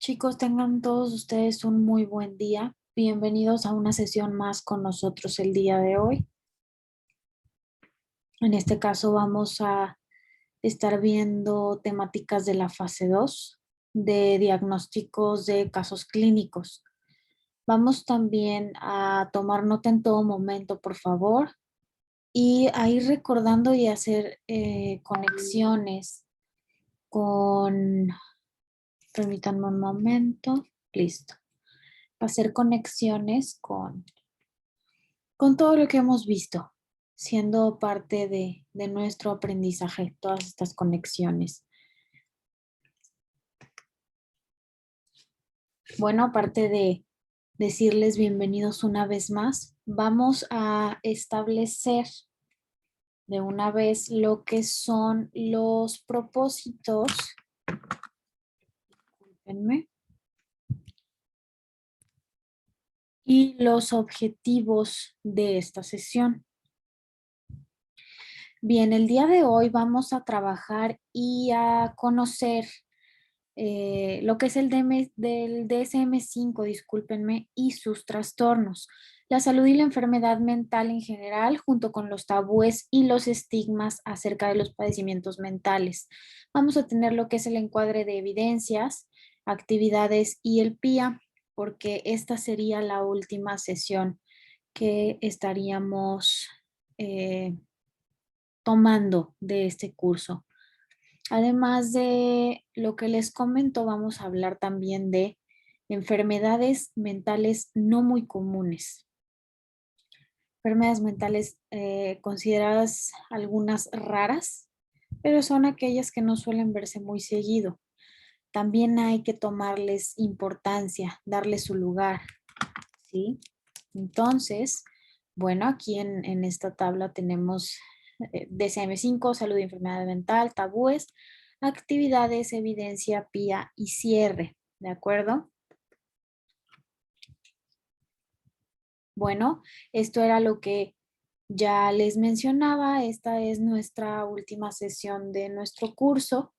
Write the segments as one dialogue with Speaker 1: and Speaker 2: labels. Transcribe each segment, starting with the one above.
Speaker 1: Chicos, tengan todos ustedes un muy buen día. Bienvenidos a una sesión más con nosotros el día de hoy. En este caso vamos a estar viendo temáticas de la fase 2 de diagnósticos de casos clínicos. Vamos también a tomar nota en todo momento, por favor, y a ir recordando y hacer conexiones con, permítanme un momento, listo. Hacer conexiones con todo lo que hemos visto, siendo parte de nuestro aprendizaje, todas estas conexiones. Bueno, aparte de decirles bienvenidos una vez más, vamos a establecer de una vez lo que son los propósitos. Discúlpenme. Y los objetivos de esta sesión. Bien, el día de hoy vamos a trabajar y a conocer lo que es el del DSM-5, discúlpenme, y sus trastornos, la salud y la enfermedad mental en general, junto con los tabúes y los estigmas acerca de los padecimientos mentales. Vamos a tener lo que es el encuadre de evidencias, actividades y el PIA, porque esta sería la última sesión que estaríamos tomando de este curso. Además de lo que les comento, vamos a hablar también de enfermedades mentales no muy comunes. Enfermedades mentales consideradas algunas raras, pero son aquellas que no suelen verse muy seguido. También hay que tomarles importancia, darles su lugar, ¿sí? Entonces, bueno, aquí en esta tabla tenemos DSM-5, salud y enfermedad mental, tabúes, actividades, evidencia, PIA y cierre, ¿de acuerdo? Bueno, esto era lo que ya les mencionaba. Esta es nuestra última sesión de nuestro curso.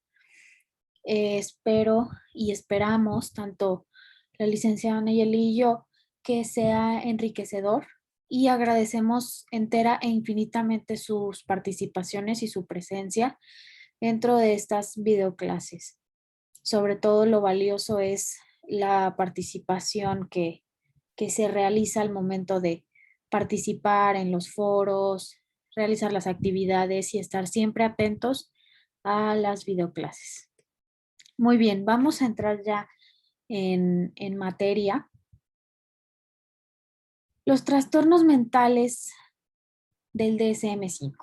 Speaker 1: Espero y esperamos, tanto la licenciada Nayeli y yo, que sea enriquecedor y agradecemos entera e infinitamente sus participaciones y su presencia dentro de estas videoclases. Sobre todo lo valioso es la participación que se realiza al momento de participar en los foros, realizar las actividades y estar siempre atentos a las videoclases. Muy bien, vamos a entrar ya en materia. Los trastornos mentales del DSM-5.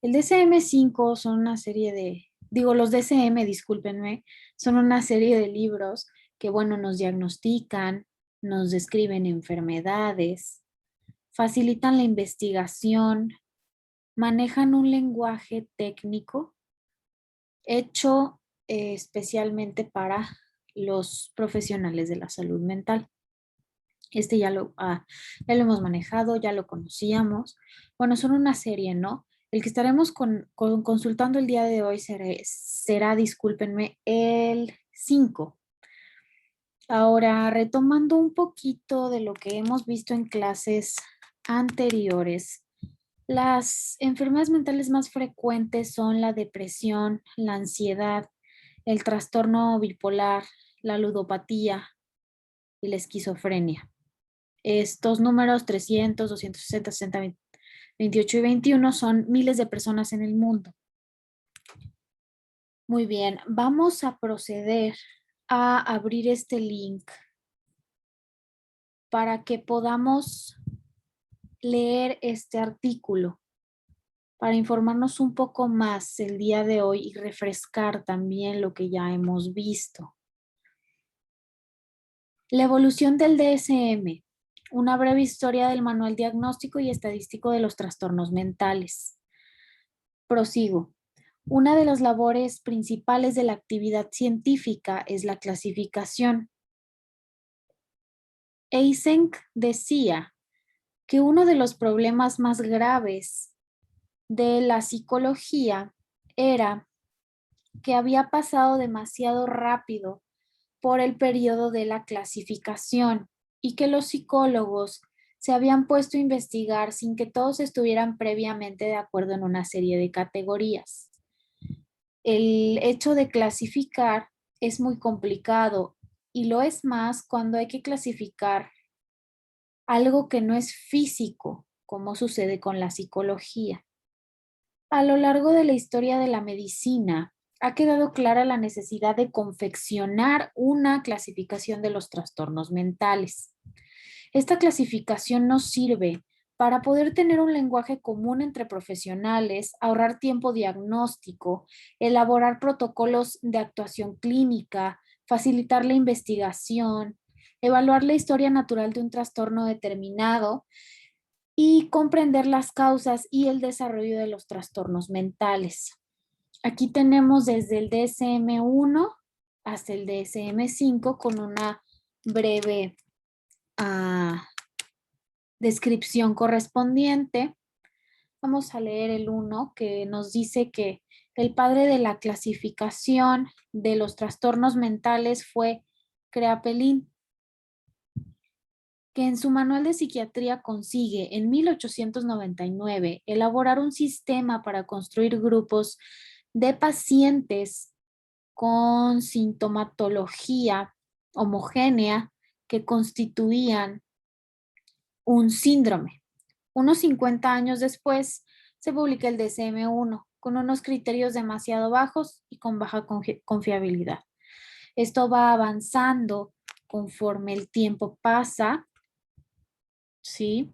Speaker 1: El DSM-5 son una serie los DSM, discúlpenme, son una serie de libros que, bueno, nos diagnostican, nos describen enfermedades, facilitan la investigación, manejan un lenguaje técnico hecho especialmente para los profesionales de la salud mental. Este ya lo hemos manejado, ya lo conocíamos. Bueno, son una serie, ¿no? El que estaremos consultando el día de hoy será, discúlpenme, el 5. Ahora, retomando un poquito de lo que hemos visto en clases anteriores, las enfermedades mentales más frecuentes son la depresión, la ansiedad, el trastorno bipolar, la ludopatía y la esquizofrenia. Estos números 300, 260, 60, 28 y 21 son miles de personas en el mundo. Muy bien, vamos a proceder a abrir este link para que podamos leer este artículo, para informarnos un poco más el día de hoy y refrescar también lo que ya hemos visto. La evolución del DSM, una breve historia del Manual Diagnóstico y Estadístico de los Trastornos Mentales. Prosigo. Una de las labores principales de la actividad científica es la clasificación. Eysenck decía que uno de los problemas más graves de la psicología era que había pasado demasiado rápido por el periodo de la clasificación y que los psicólogos se habían puesto a investigar sin que todos estuvieran previamente de acuerdo en una serie de categorías. El hecho de clasificar es muy complicado y lo es más cuando hay que clasificar algo que no es físico, como sucede con la psicología. A lo largo de la historia de la medicina, ha quedado clara la necesidad de confeccionar una clasificación de los trastornos mentales. Esta clasificación nos sirve para poder tener un lenguaje común entre profesionales, ahorrar tiempo diagnóstico, elaborar protocolos de actuación clínica, facilitar la investigación, evaluar la historia natural de un trastorno determinado y comprender las causas y el desarrollo de los trastornos mentales. Aquí tenemos desde el DSM-1 hasta el DSM-5 con una breve descripción correspondiente. Vamos a leer el 1 que nos dice que el padre de la clasificación de los trastornos mentales fue Kraepelin, que en su manual de psiquiatría consigue en 1899 elaborar un sistema para construir grupos de pacientes con sintomatología homogénea que constituían un síndrome. Unos 50 años después se publica el DSM-1 con unos criterios demasiado bajos y con baja confiabilidad. Esto va avanzando conforme el tiempo pasa, ¿sí?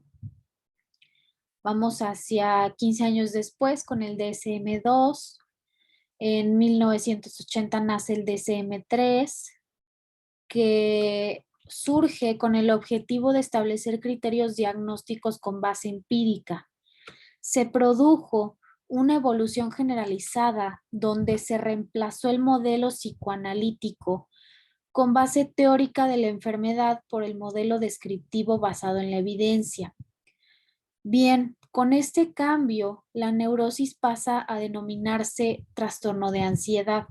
Speaker 1: Vamos hacia 15 años después con el DSM-2. En 1980 nace el DSM-3, que surge con el objetivo de establecer criterios diagnósticos con base empírica. Se produjo una evolución generalizada donde se reemplazó el modelo psicoanalítico con base teórica de la enfermedad por el modelo descriptivo basado en la evidencia. Bien, con este cambio, la neurosis pasa a denominarse trastorno de ansiedad.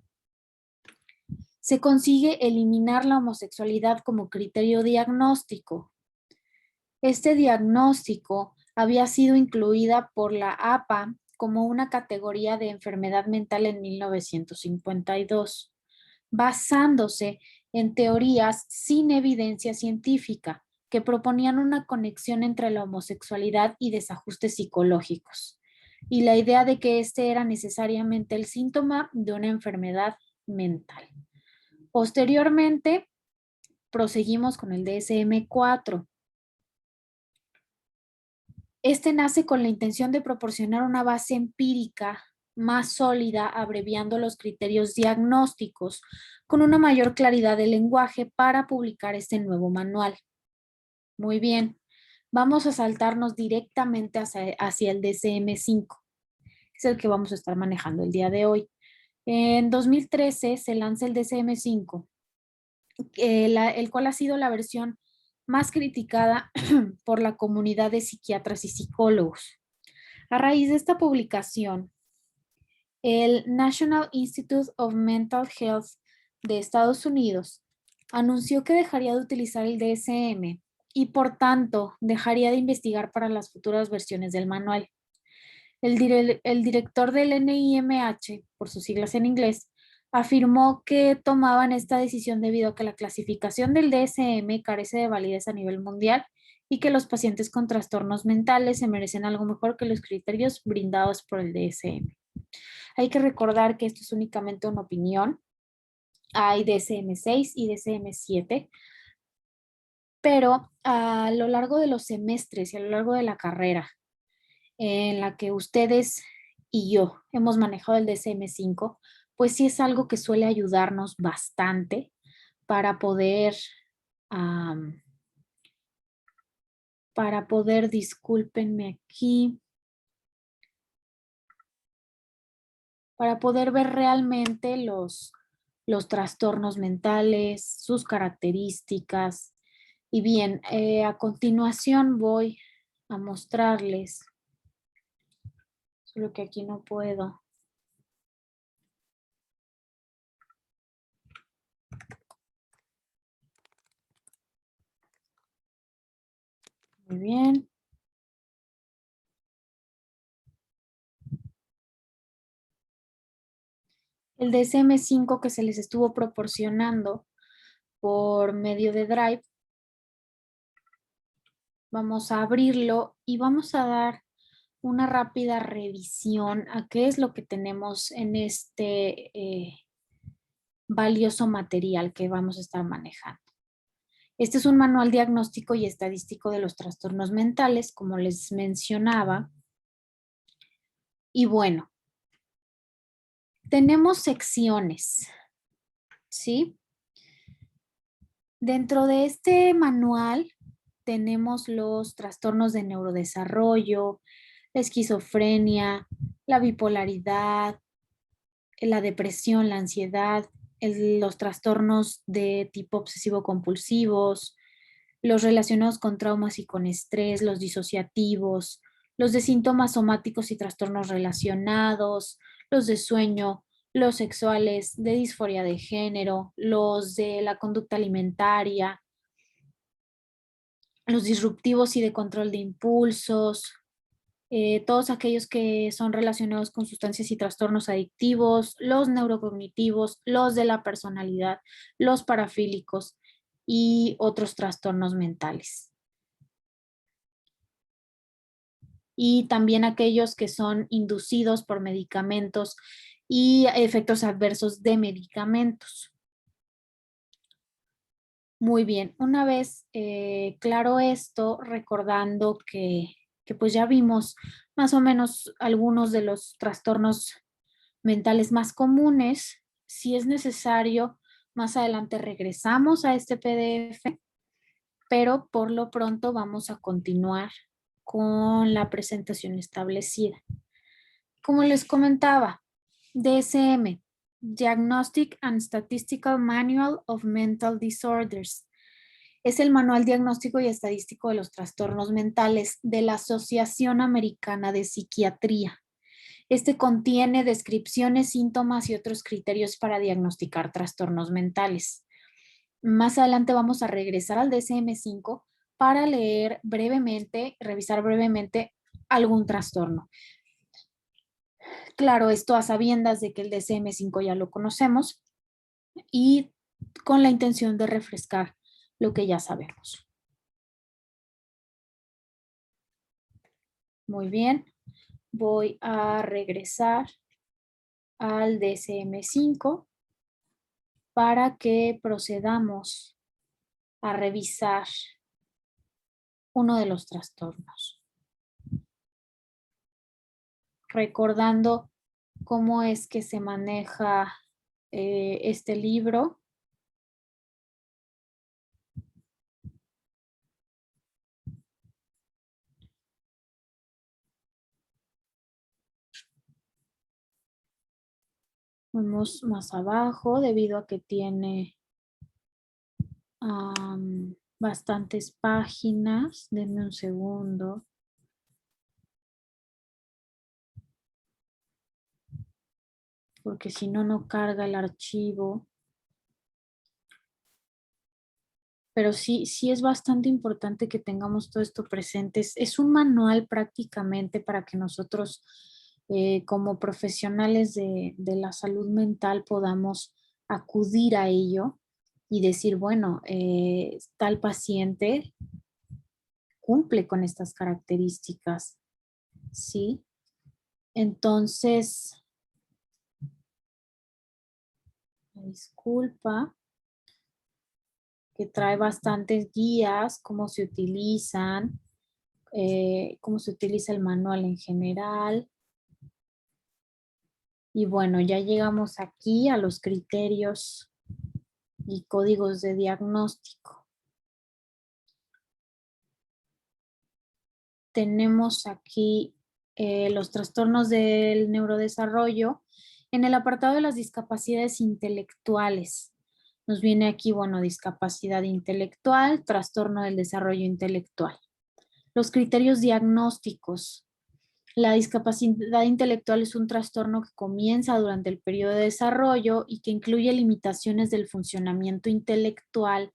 Speaker 1: Se consigue eliminar la homosexualidad como criterio diagnóstico. Este diagnóstico había sido incluida por la APA como una categoría de enfermedad mental en 1952, basándose en teorías sin evidencia científica que proponían una conexión entre la homosexualidad y desajustes psicológicos, y la idea de que este era necesariamente el síntoma de una enfermedad mental. Posteriormente, proseguimos con el DSM-4. Este nace con la intención de proporcionar una base empírica más sólida, abreviando los criterios diagnósticos con una mayor claridad de lenguaje para publicar este nuevo manual. Muy bien, vamos a saltarnos directamente hacia el DSM-5, que es el que vamos a estar manejando el día de hoy. En 2013 se lanza el DSM-5, el cual ha sido la versión más criticada por la comunidad de psiquiatras y psicólogos. A raíz de esta publicación, el National Institute of Mental Health de Estados Unidos anunció que dejaría de utilizar el DSM y por tanto dejaría de investigar para las futuras versiones del manual. El director del NIMH, por sus siglas en inglés, afirmó que tomaban esta decisión debido a que la clasificación del DSM carece de validez a nivel mundial y que los pacientes con trastornos mentales se merecen algo mejor que los criterios brindados por el DSM. Hay que recordar que esto es únicamente una opinión. Hay DSM-6 y DSM-7, pero a lo largo de los semestres y a lo largo de la carrera en la que ustedes y yo hemos manejado el DSM-5, pues sí es algo que suele ayudarnos bastante para poder, discúlpenme aquí, para poder ver realmente los trastornos mentales, sus características. Y bien, a continuación voy a mostrarles, solo que aquí no puedo. Muy bien. El DSM-5 que se les estuvo proporcionando por medio de Drive, vamos a abrirlo y vamos a dar una rápida revisión a qué es lo que tenemos en este valioso material que vamos a estar manejando. Este es un manual diagnóstico y estadístico de los trastornos mentales, como les mencionaba. Y bueno, tenemos secciones, ¿sí? Dentro de este manual tenemos los trastornos de neurodesarrollo, la esquizofrenia, la bipolaridad, la depresión, la ansiedad, los trastornos de tipo obsesivo-compulsivos, los relacionados con traumas y con estrés, los disociativos, los de síntomas somáticos y trastornos relacionados, los de sueño, los sexuales, de disforia de género, los de la conducta alimentaria, los disruptivos y de control de impulsos, todos aquellos que son relacionados con sustancias y trastornos adictivos, los neurocognitivos, los de la personalidad, los parafílicos y otros trastornos mentales. Y también aquellos que son inducidos por medicamentos y efectos adversos de medicamentos. Muy bien, una vez claro esto, recordando que pues ya vimos más o menos algunos de los trastornos mentales más comunes. Si es necesario, más adelante regresamos a este PDF, pero por lo pronto vamos a continuar con la presentación establecida. Como les comentaba, DSM, Diagnostic and Statistical Manual of Mental Disorders. Es el manual diagnóstico y estadístico de los trastornos mentales de la Asociación Americana de Psiquiatría. Este contiene descripciones, síntomas y otros criterios para diagnosticar trastornos mentales. Más adelante vamos a regresar al DSM-5 para leer brevemente, revisar brevemente algún trastorno. Claro, esto a sabiendas de que el DSM-5 ya lo conocemos y con la intención de refrescar lo que ya sabemos. Muy bien, voy a regresar al DSM-5 para que procedamos a revisar uno de los trastornos. Recordando cómo es que se maneja este libro. Vamos más abajo debido a que tiene bastantes páginas. Denme un segundo. Porque si no, no carga el archivo. Pero sí es bastante importante que tengamos todo esto presente. Es un manual prácticamente para que nosotros como profesionales de la salud mental podamos acudir a ello y decir, bueno, tal paciente cumple con estas características, ¿sí? Entonces, disculpa, que trae bastantes guías, cómo se utilizan, cómo se utiliza el manual en general. Y bueno, ya llegamos aquí a los criterios y códigos de diagnóstico. Tenemos aquí los trastornos del neurodesarrollo en el apartado de las discapacidades intelectuales. Nos viene aquí, bueno, discapacidad intelectual, trastorno del desarrollo intelectual. Los criterios diagnósticos. La discapacidad intelectual es un trastorno que comienza durante el periodo de desarrollo y que incluye limitaciones del funcionamiento intelectual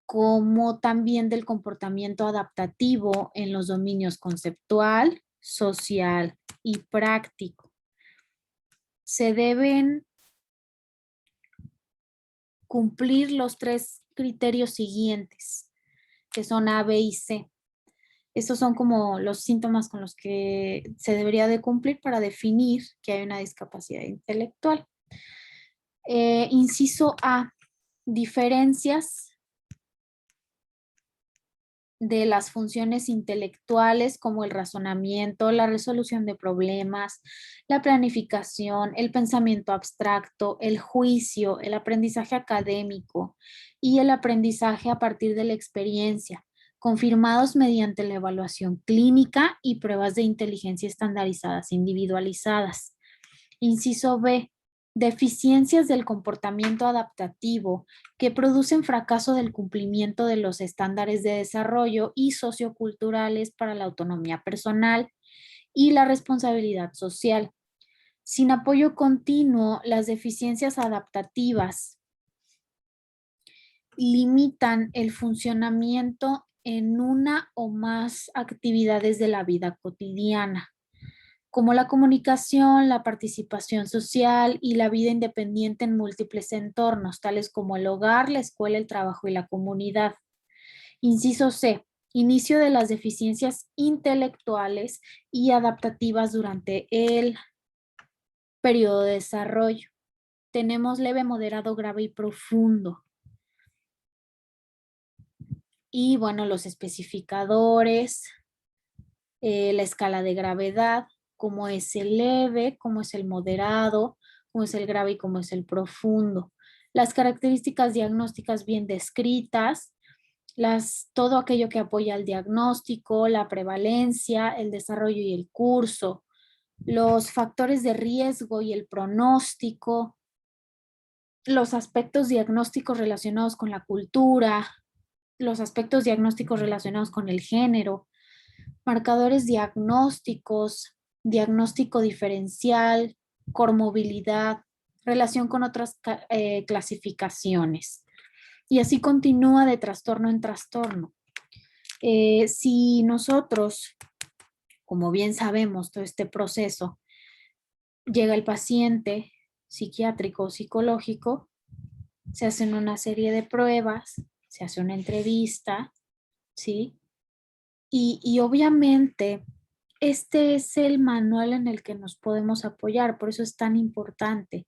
Speaker 1: como también del comportamiento adaptativo en los dominios conceptual, social y práctico. Se deben cumplir los 3 criterios siguientes, que son A, B y C. Estos son como los síntomas con los que se debería de cumplir para definir que hay una discapacidad intelectual. Inciso A, diferencias de las funciones intelectuales como el razonamiento, la resolución de problemas, la planificación, el pensamiento abstracto, el juicio, el aprendizaje académico y el aprendizaje a partir de la experiencia, confirmados mediante la evaluación clínica y pruebas de inteligencia estandarizadas individualizadas. Inciso B, deficiencias del comportamiento adaptativo que producen fracaso del cumplimiento de los estándares de desarrollo y socioculturales para la autonomía personal y la responsabilidad social. Sin apoyo continuo, las deficiencias adaptativas limitan el funcionamiento en una o más actividades de la vida cotidiana, como la comunicación, la participación social y la vida independiente en múltiples entornos, tales como el hogar, la escuela, el trabajo y la comunidad. Inciso C, inicio de las deficiencias intelectuales y adaptativas durante el periodo de desarrollo. Tenemos leve, moderado, grave y profundo. Y bueno, los especificadores, la escala de gravedad, cómo es el leve, cómo es el moderado, cómo es el grave y cómo es el profundo. Las características diagnósticas bien descritas, todo aquello que apoya el diagnóstico, la prevalencia, el desarrollo y el curso, los factores de riesgo y el pronóstico, los aspectos diagnósticos relacionados con la cultura, los aspectos diagnósticos relacionados con el género, marcadores diagnósticos, diagnóstico diferencial, comorbilidad, relación con otras clasificaciones. Y así continúa de trastorno en trastorno. Si nosotros, como bien sabemos, todo este proceso, llega el paciente psiquiátrico o psicológico, se hacen una serie de pruebas, se hace una entrevista, ¿sí? Y obviamente este es el manual en el que nos podemos apoyar, por eso es tan importante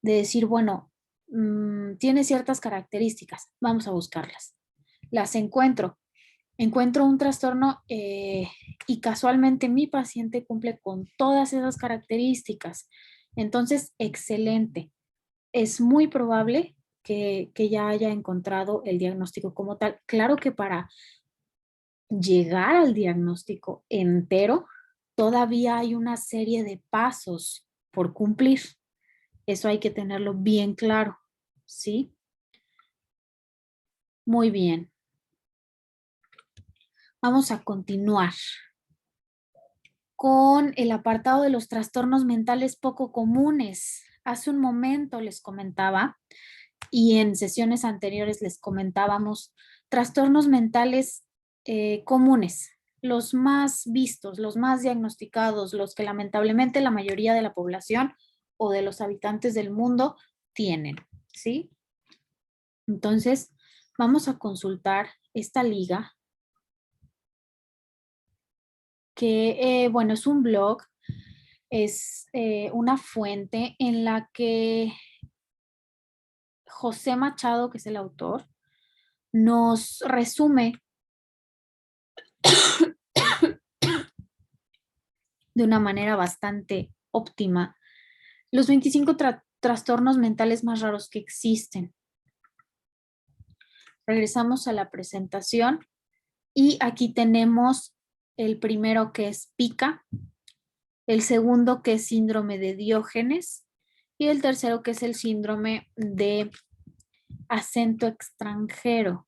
Speaker 1: de decir, bueno, tiene ciertas características, vamos a buscarlas. Las encuentro un trastorno y casualmente mi paciente cumple con todas esas características. Entonces, excelente. Es muy probable que ya haya encontrado el diagnóstico como tal. Claro que para llegar al diagnóstico entero, todavía hay una serie de pasos por cumplir. Eso hay que tenerlo bien claro, ¿sí? Muy bien. Vamos a continuar con el apartado de los trastornos mentales poco comunes. Hace un momento les comentaba y en sesiones anteriores les comentábamos trastornos mentales comunes, los más vistos, los más diagnosticados, los que lamentablemente la mayoría de la población o de los habitantes del mundo tienen, ¿sí? Entonces, vamos a consultar esta liga que, bueno, es un blog, es una fuente en la que José Machado, que es el autor, nos resume de una manera bastante óptima los 25 trastornos mentales más raros que existen. Regresamos a la presentación y aquí tenemos el primero que es pica, el segundo que es síndrome de Diógenes y el tercero que es el síndrome de acento extranjero.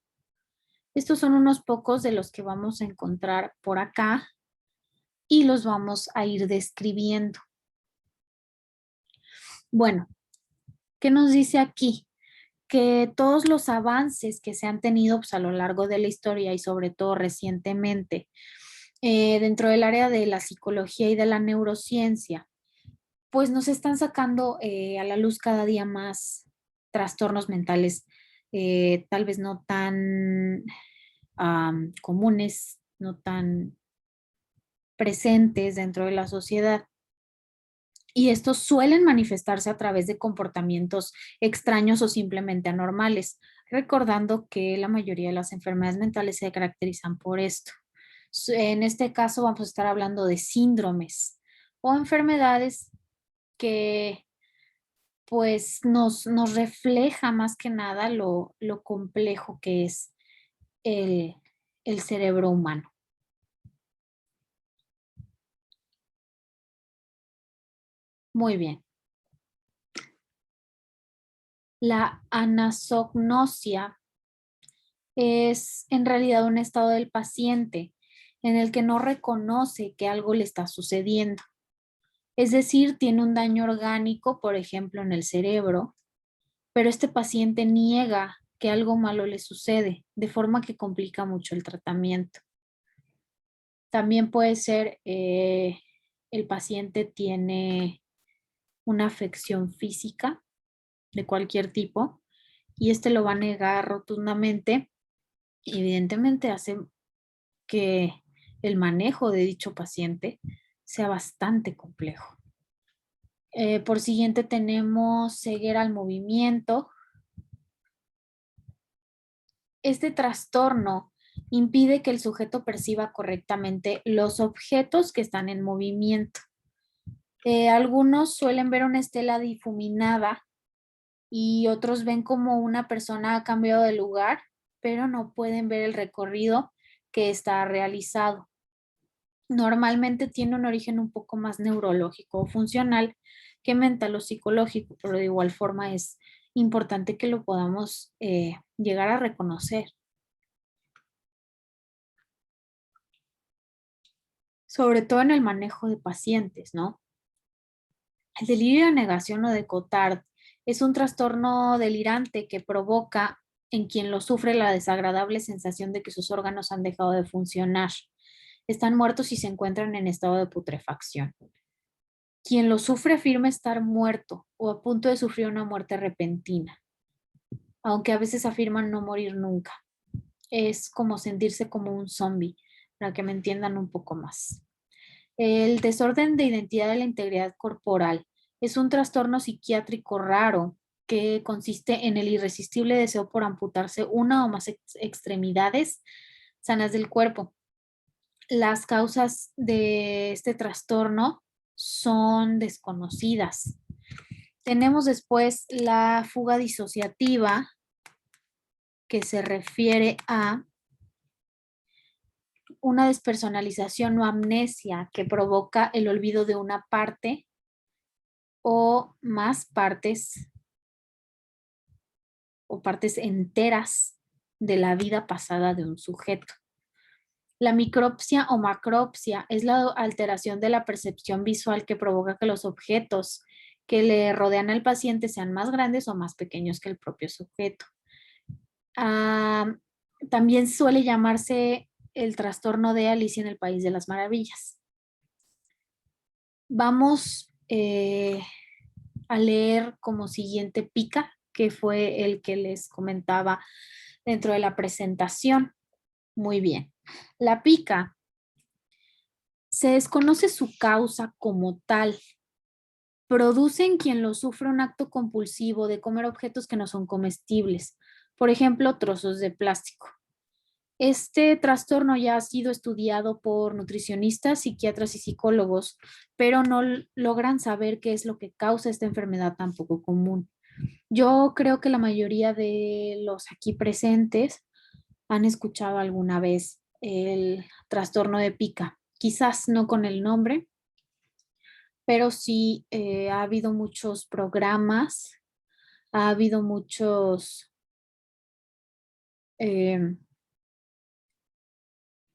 Speaker 1: Estos son unos pocos de los que vamos a encontrar por acá y los vamos a ir describiendo. Bueno, ¿qué nos dice aquí? que todos los avances que se han tenido pues, a lo largo de la historia y sobre todo recientemente dentro del área de la psicología y de la neurociencia, pues nos están sacando a la luz cada día más trastornos mentales, tal vez no tan comunes, no tan presentes dentro de la sociedad. Y estos suelen manifestarse a través de comportamientos extraños o simplemente anormales, recordando que la mayoría de las enfermedades mentales se caracterizan por esto. En este caso vamos a estar hablando de síndromes o enfermedades que pues nos refleja más que nada lo complejo que es el, el cerebro humano. Muy bien. La anasognosia es en realidad un estado del paciente en el que no reconoce que algo le está sucediendo. Es decir, tiene un daño orgánico, por ejemplo, en el cerebro, pero este paciente niega que algo malo le sucede, de forma que complica mucho el tratamiento. También puede ser el paciente tiene una afección física de cualquier tipo y este lo va a negar rotundamente y evidentemente hace que el manejo de dicho paciente sea bastante complejo. Por siguiente tenemos ceguera al movimiento. Este trastorno impide que el sujeto perciba correctamente los objetos que están en movimiento. Algunos suelen ver una estela difuminada y otros ven como una persona ha cambiado de lugar, pero no pueden ver el recorrido que está realizado. Normalmente tiene un origen un poco más neurológico o funcional que mental o psicológico, pero de igual forma es importante que lo podamos llegar a reconocer. Sobre todo en el manejo de pacientes, ¿no? El delirio de negación o de Cotard es un trastorno delirante que provoca en quien lo sufre la desagradable sensación de que sus órganos han dejado de funcionar, están muertos y se encuentran en estado de putrefacción. Quien lo sufre afirma estar muerto o a punto de sufrir una muerte repentina, aunque a veces afirman no morir nunca. Es como sentirse como un zombie, para que me entiendan un poco más. El desorden de identidad de la integridad corporal es un trastorno psiquiátrico raro que consiste en el irresistible deseo por amputarse una o más extremidades sanas del cuerpo. Las causas de este trastorno son desconocidas. Tenemos después la fuga disociativa, que se refiere a una despersonalización o amnesia que provoca el olvido de una parte o más partes o partes enteras de la vida pasada de un sujeto. La micropsia o macropsia es la alteración de la percepción visual que provoca que los objetos que le rodean al paciente sean más grandes o más pequeños que el propio sujeto. También suele llamarse el trastorno de Alicia en el País de las Maravillas. Vamos a leer como siguiente pica, que fue el que les comentaba dentro de la presentación. Muy bien. La pica se desconoce su causa como tal. Produce en quien lo sufre un acto compulsivo de comer objetos que no son comestibles, por ejemplo, trozos de plástico. Este trastorno ya ha sido estudiado por nutricionistas, psiquiatras y psicólogos, pero no logran saber qué es lo que causa esta enfermedad tan poco común. Yo creo que la mayoría de los aquí presentes han escuchado alguna vez el trastorno de pica, quizás no con el nombre, pero sí ha habido muchos programas, ha habido muchos eh,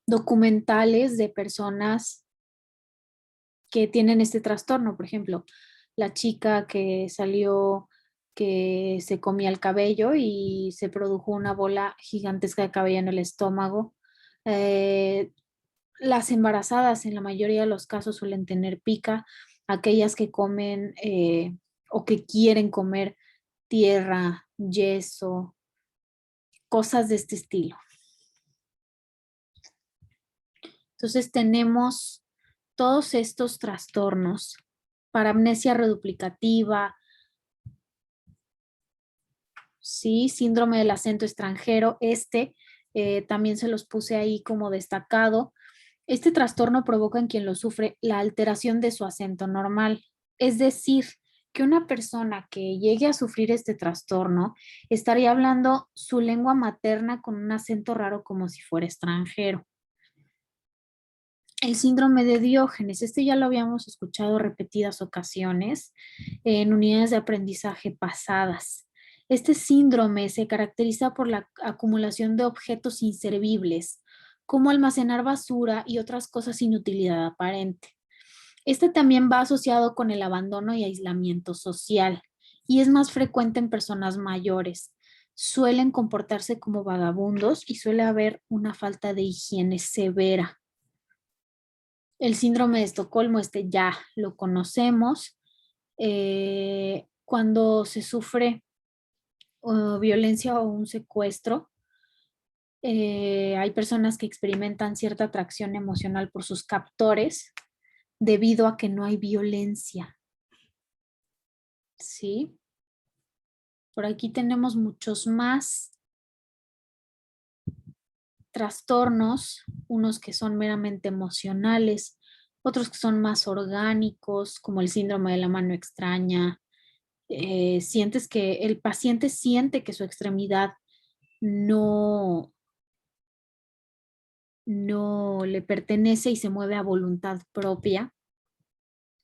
Speaker 1: documentales de personas que tienen este trastorno. Por ejemplo, la chica que salió que se comía el cabello y se produjo una bola gigantesca de cabello en el estómago. Eh, las embarazadas en la mayoría de los casos suelen tener pica, aquellas que comen o que quieren comer tierra, yeso, cosas de este estilo. Entonces tenemos todos estos trastornos, paramnesia reduplicativa, ¿sí? Síndrome del acento extranjero, también se los puse ahí como destacado. Este trastorno provoca en quien lo sufre la alteración de su acento normal, es decir, que una persona que llegue a sufrir este trastorno estaría hablando su lengua materna con un acento raro como si fuera extranjero. El síndrome de Diógenes, ya lo habíamos escuchado repetidas ocasiones en unidades de aprendizaje pasadas. Este síndrome se caracteriza por la acumulación de objetos inservibles, como almacenar basura y otras cosas sin utilidad aparente. Este también va asociado con el abandono y aislamiento social y es más frecuente en personas mayores. Suelen comportarse como vagabundos y suele haber una falta de higiene severa. El síndrome de Estocolmo, ya lo conocemos. Cuando se sufre violencia o un secuestro, hay personas que experimentan cierta atracción emocional por sus captores debido a que no hay violencia. ¿Sí? Por aquí tenemos muchos más trastornos, unos que son meramente emocionales, otros que son más orgánicos, como el síndrome de la mano extraña. Sientes que el paciente siente que su extremidad no, no le pertenece y se mueve a voluntad propia,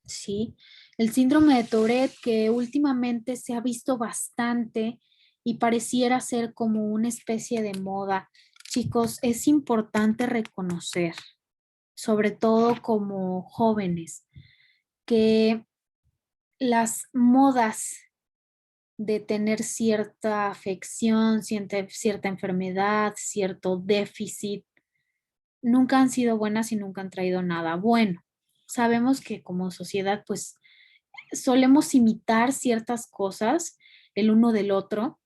Speaker 1: ¿sí? El síndrome de Tourette, que últimamente se ha visto bastante y pareciera ser como una especie de moda. Chicos, es importante reconocer, sobre todo como jóvenes, que las modas de tener cierta afección, cierta enfermedad, cierto déficit, nunca han sido buenas y nunca han traído nada bueno. Sabemos que como sociedad, pues solemos imitar ciertas cosas el uno del otro,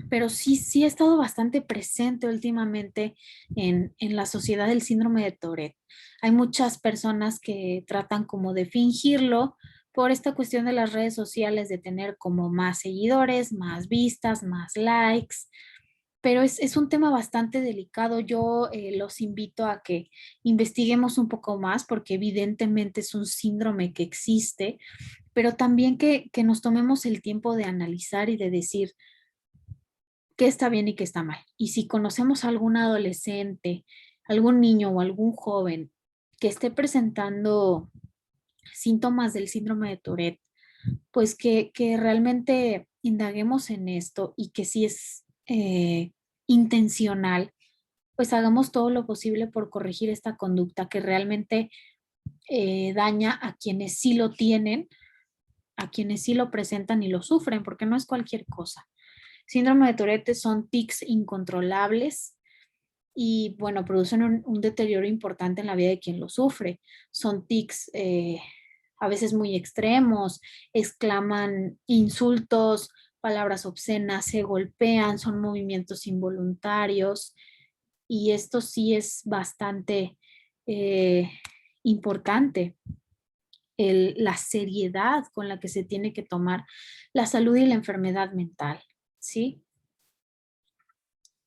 Speaker 1: pero sí ha estado bastante presente últimamente en la sociedad del síndrome de Tourette. Hay muchas personas que tratan como de fingirlo por esta cuestión de las redes sociales, de tener como más seguidores, más vistas, más likes, pero es un tema bastante delicado. Yo los invito a que investiguemos un poco más porque evidentemente es un síndrome que existe, pero también que nos tomemos el tiempo de analizar y de decir qué está bien y qué está mal. Y si conocemos a algún adolescente, algún niño o algún joven que esté presentando síntomas del síndrome de Tourette, pues que realmente indaguemos en esto y que si es intencional, pues hagamos todo lo posible por corregir esta conducta que realmente daña a quienes sí lo tienen, a quienes sí lo presentan y lo sufren, porque no es cualquier cosa. Síndrome de Tourette son tics incontrolables y, bueno, producen un deterioro importante en la vida de quien lo sufre. Son tics a veces muy extremos, exclaman insultos, palabras obscenas, se golpean, son movimientos involuntarios y esto sí es bastante eh, importante. La seriedad con la que se tiene que tomar la salud y la enfermedad mental, ¿sí?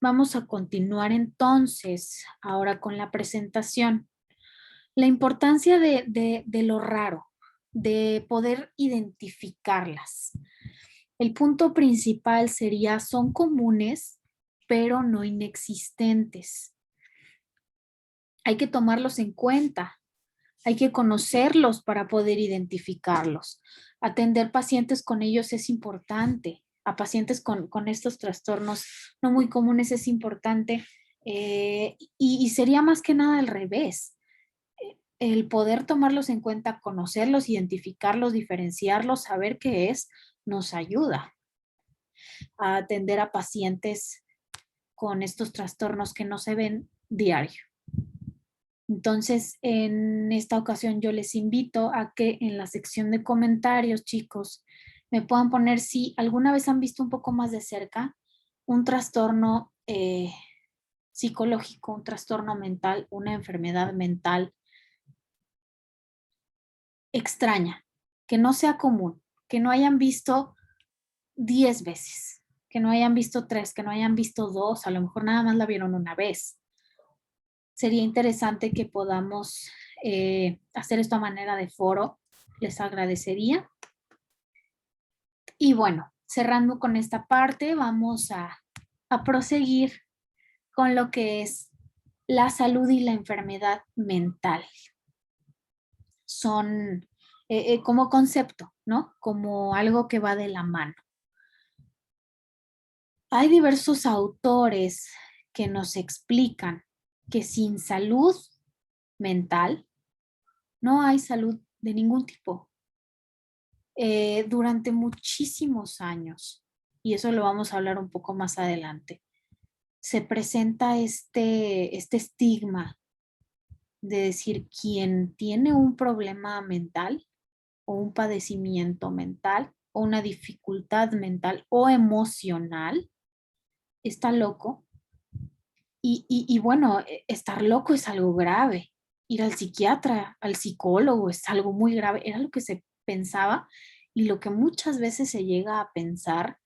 Speaker 1: Vamos a continuar entonces ahora con la presentación. La importancia de lo raro, de poder identificarlas. El punto principal sería, son comunes, pero no inexistentes. Hay que tomarlos en cuenta. Hay que conocerlos para poder identificarlos. Atender pacientes con ellos es importante. A pacientes con estos trastornos no muy comunes es importante. Y sería más que nada al revés. El poder tomarlos en cuenta, conocerlos, identificarlos, diferenciarlos, saber qué es, nos ayuda. a atender a pacientes con estos trastornos que no se ven diario. Entonces, en esta ocasión yo les invito a que en la sección de comentarios, chicos, me puedan poner si alguna vez han visto un poco más de cerca un trastorno psicológico, un trastorno mental, una enfermedad mental extraña, que no sea común, que no hayan visto 10 veces, que no hayan visto 3, que no hayan visto 2, a lo mejor nada más la vieron una vez. Sería interesante que podamos hacer esto a manera de foro. Les agradecería. Y bueno, cerrando con esta parte, vamos a proseguir con lo que es la salud y la enfermedad mental. Son como concepto, ¿no? Como algo que va de la mano. Hay diversos autores que nos explican que sin salud mental no hay salud de ningún tipo. Durante muchísimos años, y eso lo vamos a hablar un poco más adelante, se presenta este estigma de decir quien tiene un problema mental o un padecimiento mental o una dificultad mental o emocional está loco. Y bueno, estar loco es algo grave. Ir al psiquiatra, al psicólogo es algo muy grave. Era lo que se pensaba y lo que muchas veces se llega a pensar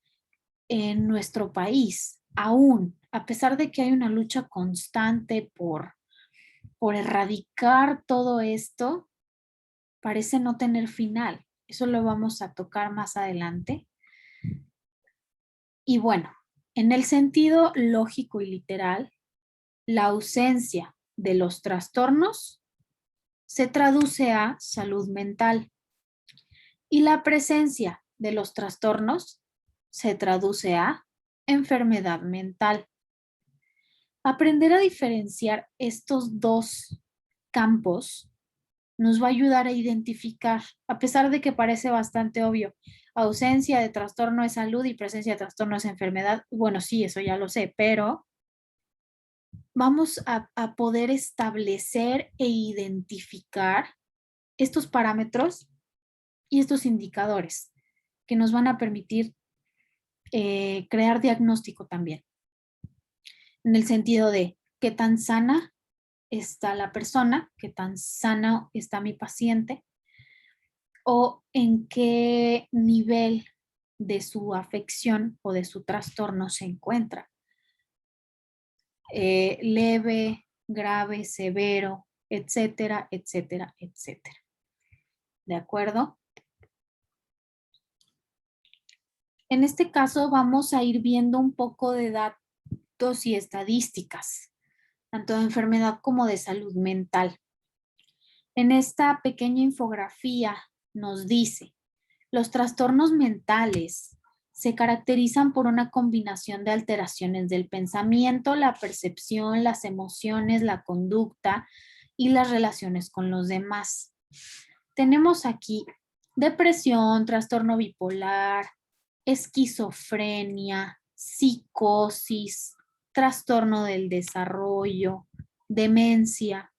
Speaker 1: en nuestro país, aún a pesar de que hay una lucha constante por erradicar todo esto, parece no tener final. Eso lo vamos a tocar más adelante. Y bueno, en el sentido lógico y literal, la ausencia de los trastornos se traduce a salud mental y la presencia de los trastornos se traduce a enfermedad mental. Aprender a diferenciar estos dos campos nos va a ayudar a identificar, a pesar de que parece bastante obvio, ausencia de trastorno es salud y presencia de trastorno es enfermedad. Bueno, sí, eso ya lo sé, pero vamos a poder establecer e identificar estos parámetros y estos indicadores que nos van a permitir crear diagnóstico también, en el sentido de qué tan sana está la persona, qué tan sana está mi paciente o en qué nivel de su afección o de su trastorno se encuentra. Leve, grave, severo, etcétera, etcétera, etcétera. ¿De acuerdo? En este caso vamos a ir viendo un poco de datos y estadísticas, tanto de enfermedad como de salud mental. En esta pequeña infografía nos dice, los trastornos mentales se caracterizan por una combinación de alteraciones del pensamiento, la percepción, las emociones, la conducta y las relaciones con los demás. Tenemos aquí depresión, trastorno bipolar, esquizofrenia, psicosis, trastorno del desarrollo, demencia.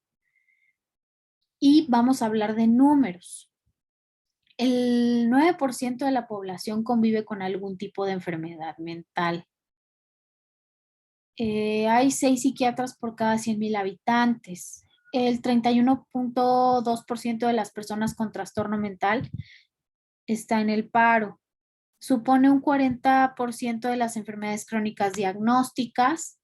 Speaker 1: Y vamos a hablar de números. El 9% de la población convive con algún tipo de enfermedad mental. Hay 6 psiquiatras por cada 100,000 habitantes. El 31.2% de las personas con trastorno mental está en el paro. Supone un 40% de las enfermedades crónicas diagnósticas.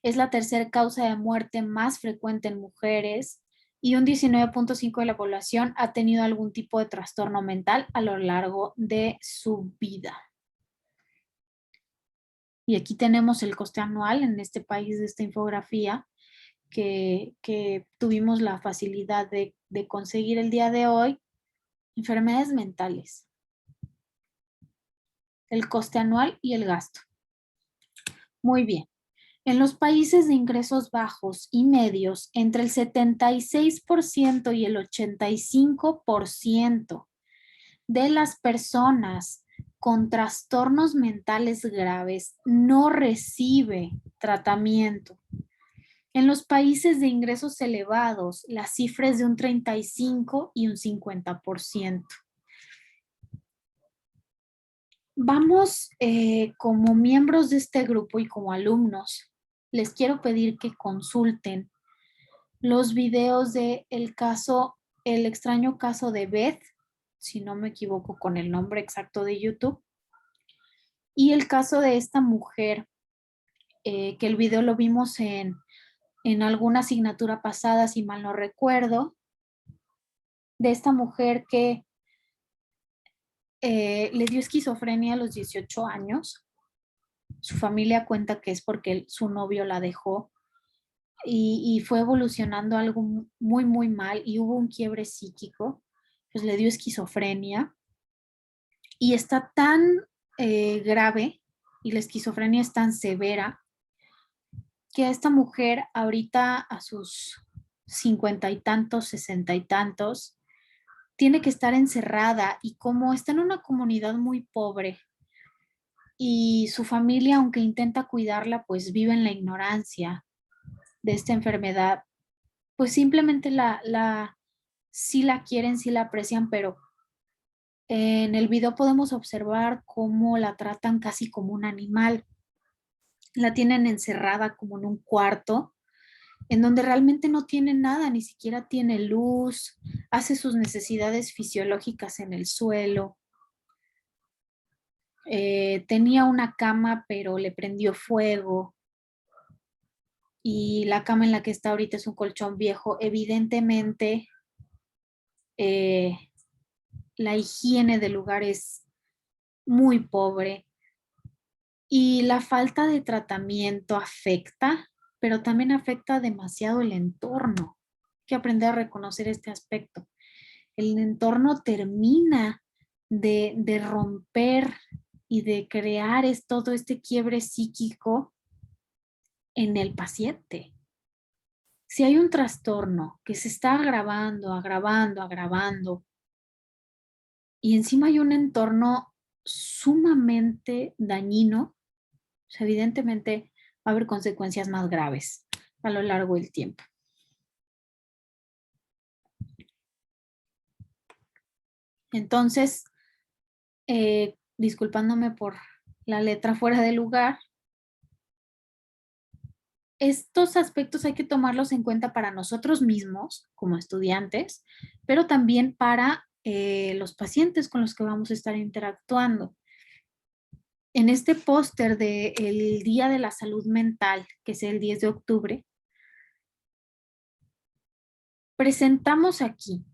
Speaker 1: Es la tercera causa de muerte más frecuente en mujeres y un 19.5% de la población ha tenido algún tipo de trastorno mental a lo largo de su vida. Y aquí tenemos el coste anual en este país de esta infografía que tuvimos la facilidad de conseguir el día de hoy. Enfermedades mentales, el coste anual y el gasto. Muy bien. En los países de ingresos bajos y medios, entre el 76% y el 85% de las personas con trastornos mentales graves no recibe tratamiento. En los países de ingresos elevados, la cifra es de un 35 y un 50%. Vamos, como miembros de este grupo y como alumnos, les quiero pedir que consulten los videos de el extraño caso de Beth, si no me equivoco con el nombre exacto de YouTube, y el caso de esta mujer, que el video lo vimos en alguna asignatura pasada, si mal no recuerdo, de esta mujer que le dio esquizofrenia a los 18 años. Su familia cuenta que es porque su novio la dejó y fue evolucionando algo muy, muy mal y hubo un quiebre psíquico, pues le dio esquizofrenia y está tan grave y la esquizofrenia es tan severa que a esta mujer ahorita a sus 50 y tantos, 60 y tantos, tiene que estar encerrada y como está en una comunidad muy pobre y su familia, aunque intenta cuidarla, pues vive en la ignorancia de esta enfermedad, pues simplemente sí la quieren, sí la aprecian, pero en el video podemos observar cómo la tratan casi como un animal. La tienen encerrada como en un cuarto en donde realmente no tiene nada, ni siquiera tiene luz, hace sus necesidades fisiológicas en el suelo. Tenía una cama, pero le prendió fuego y la cama en la que está ahorita es un colchón viejo. Evidentemente, eh, la higiene del lugar es muy pobre y la falta de tratamiento afecta, pero también afecta demasiado el entorno. Hay que aprender a reconocer este aspecto. El entorno termina de romper y de crear todo este quiebre psíquico en el paciente. Si hay un trastorno que se está agravando, agravando, agravando, y encima hay un entorno sumamente dañino, pues evidentemente va a haber consecuencias más graves a lo largo del tiempo. Entonces, disculpándome por la letra fuera de lugar, estos aspectos hay que tomarlos en cuenta para nosotros mismos como estudiantes, pero también para los pacientes con los que vamos a estar interactuando. En este póster del Día de la Salud Mental, que es el 10 de octubre, presentamos aquí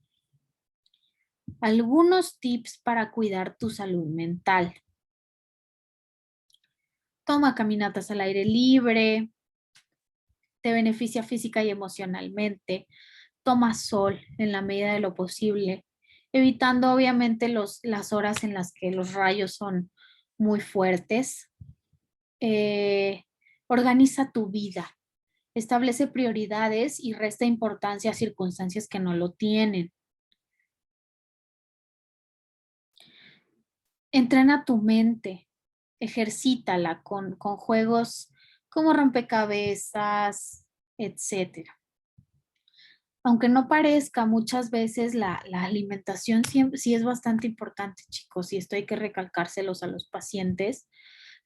Speaker 1: algunos tips para cuidar tu salud mental. Toma caminatas al aire libre, te beneficia física y emocionalmente. Toma sol en la medida de lo posible, evitando obviamente las horas en las que los rayos son muy fuertes. Eh, Organiza tu vida, establece prioridades y resta importancia a circunstancias que no lo tienen. Entrena tu mente, ejercítala con juegos como rompecabezas, etcétera. Aunque no parezca, muchas veces la alimentación sí es bastante importante, chicos, y esto hay que recalcárselos a los pacientes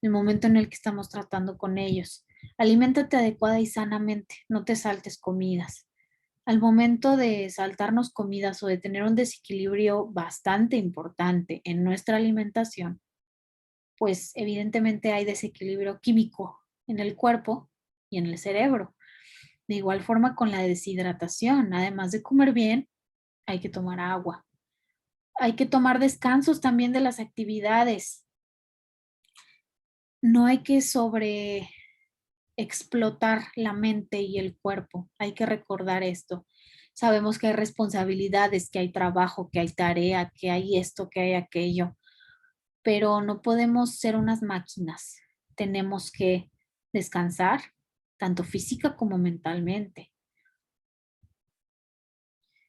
Speaker 1: en el momento en el que estamos tratando con ellos. Aliméntate adecuada y sanamente, no te saltes comidas. Al momento de saltarnos comidas o de tener un desequilibrio bastante importante en nuestra alimentación, pues evidentemente hay desequilibrio químico en el cuerpo y en el cerebro. De igual forma con la deshidratación, además de comer bien, hay que tomar agua. Hay que tomar descansos también de las actividades. No hay que sobre explotar la mente y el cuerpo. Hay que recordar esto. Sabemos que hay responsabilidades, que hay trabajo, que hay tarea, que hay esto, que hay aquello, pero no podemos ser unas máquinas. Tenemos que descansar, tanto física como mentalmente.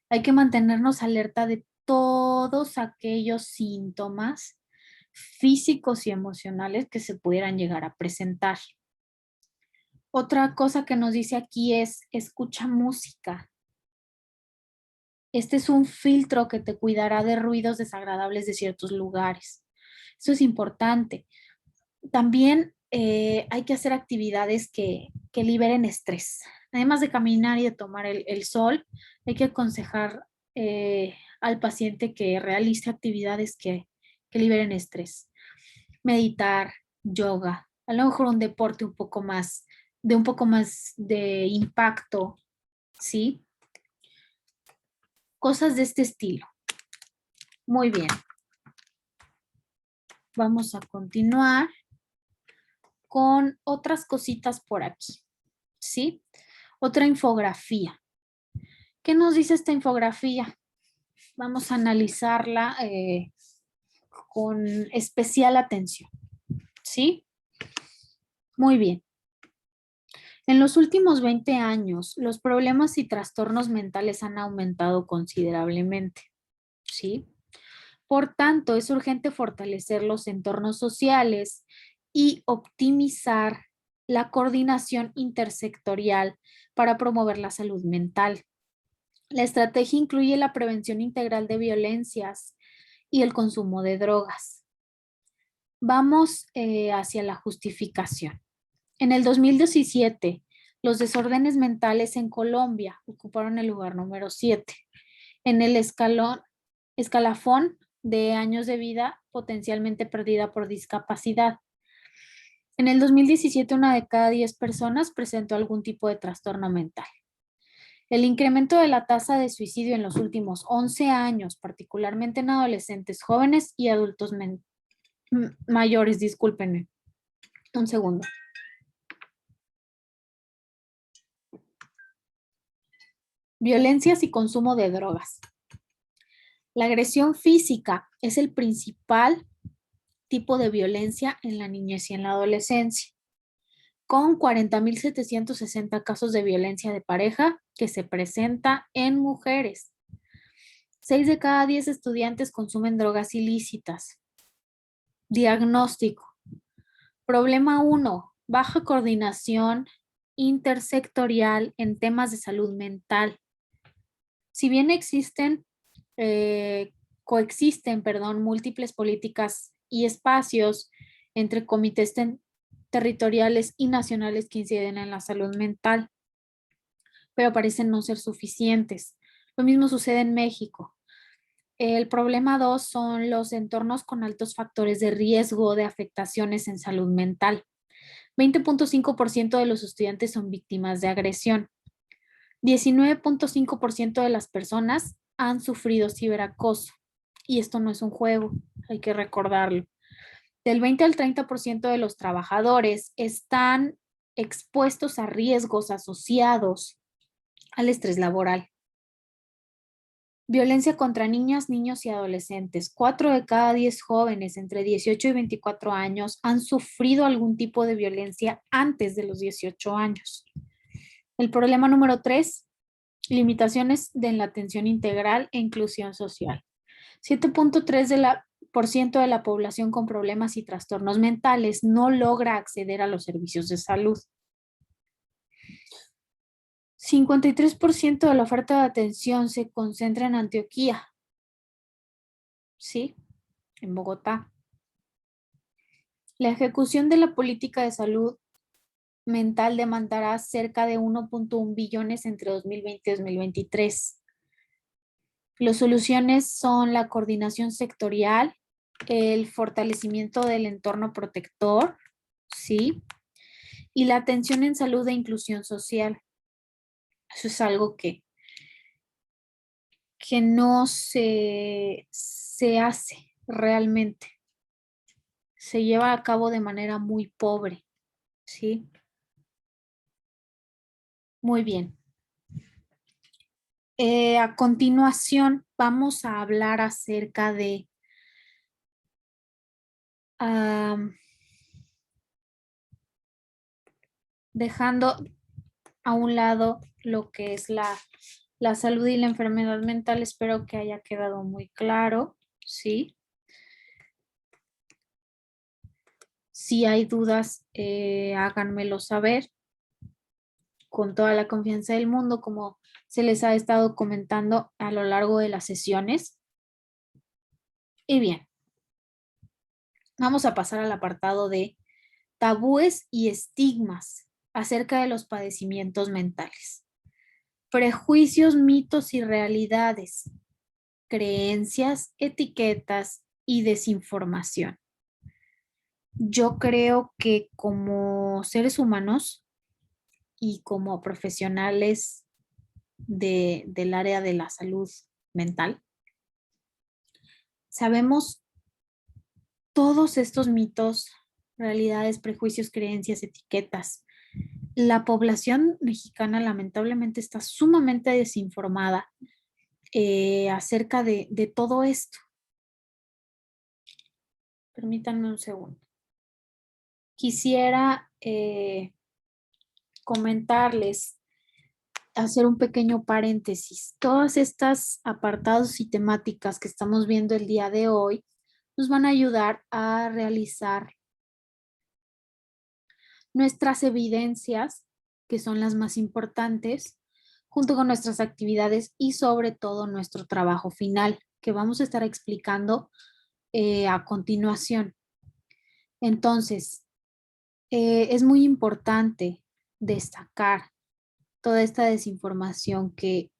Speaker 1: Hay que mantenernos alerta de todos aquellos síntomas físicos y emocionales que se pudieran llegar a presentar. Otra cosa que nos dice aquí es escucha música. Este es un filtro que te cuidará de ruidos desagradables de ciertos lugares. Eso es importante. También hay que hacer actividades que liberen estrés. Además de caminar y de tomar el sol, hay que aconsejar al paciente que realice actividades que liberen estrés. Meditar, yoga, a lo mejor un deporte un poco más de impacto, ¿sí? Cosas de este estilo. Muy bien. Vamos a continuar con otras cositas por aquí, ¿sí? Otra infografía. ¿Qué nos dice esta infografía? Vamos a analizarla con especial atención, ¿sí? Muy bien. En los últimos 20 años, los problemas y trastornos mentales han aumentado considerablemente, ¿sí? Por tanto, es urgente fortalecer los entornos sociales y optimizar la coordinación intersectorial para promover la salud mental. La estrategia incluye la prevención integral de violencias y el consumo de drogas. Vamos hacia la justificación. En el 2017, los desórdenes mentales en Colombia ocuparon el lugar número 7 en el escalafón de años de vida potencialmente perdida por discapacidad. En el 2017, una de cada 10 personas presentó algún tipo de trastorno mental. El incremento de la tasa de suicidio en los últimos 11 años, particularmente en adolescentes, jóvenes y adultos mayores, discúlpenme, un segundo. Violencias y consumo de drogas. La agresión física es el principal tipo de violencia en la niñez y en la adolescencia, con 40.760 casos de violencia de pareja que se presenta en mujeres. 6 de cada 10 estudiantes consumen drogas ilícitas. Diagnóstico. Problema 1. Baja coordinación intersectorial en temas de salud mental. Si bien coexisten, múltiples políticas y espacios entre comités territoriales y nacionales que inciden en la salud mental, pero parecen no ser suficientes. Lo mismo sucede en México. El problema 2 son los entornos con altos factores de riesgo de afectaciones en salud mental. 20.5% de los estudiantes son víctimas de agresión. 19.5% de las personas han sufrido ciberacoso. Y esto no es un juego, hay que recordarlo. Del 20 al 30% de los trabajadores están expuestos a riesgos asociados al estrés laboral. Violencia contra niñas, niños y adolescentes. 4 de cada 10 jóvenes entre 18 y 24 años han sufrido algún tipo de violencia antes de los 18 años. El problema número 3, limitaciones de la atención integral e inclusión social. 7.3% de la población con problemas y trastornos mentales no logra acceder a los servicios de salud. 53% de la oferta de atención se concentra en Antioquia, ¿sí? En Bogotá. La ejecución de la política de salud mental demandará cerca de 1.1 billones entre 2020 y 2023. Las soluciones son la coordinación sectorial, el fortalecimiento del entorno protector, ¿sí? Y la atención en salud e inclusión social. Eso es algo que no se hace realmente. Se lleva a cabo de manera muy pobre, ¿sí? Muy bien. A continuación vamos a hablar acerca de dejando a un lado lo que es la salud y la enfermedad mental. Espero que haya quedado muy claro, ¿sí? Si hay dudas, háganmelo saber con toda la confianza del mundo, como se les ha estado comentando a lo largo de las sesiones. Y bien, vamos a pasar al apartado de tabúes y estigmas acerca de los padecimientos mentales. Prejuicios, mitos y realidades, creencias, etiquetas y desinformación. Yo creo que como seres humanos y como profesionales del área de la salud mental, sabemos todos estos mitos, realidades, prejuicios, creencias, etiquetas. La población mexicana lamentablemente está sumamente desinformada acerca de todo esto. Permítanme un segundo. Quisiera comentarles, hacer un pequeño paréntesis. Todas estas apartados y temáticas que estamos viendo el día de hoy nos van a ayudar a realizar nuestras evidencias, que son las más importantes, junto con nuestras actividades y sobre todo nuestro trabajo final, que vamos a estar explicando a continuación. Entonces, es muy importante destacar toda esta desinformación que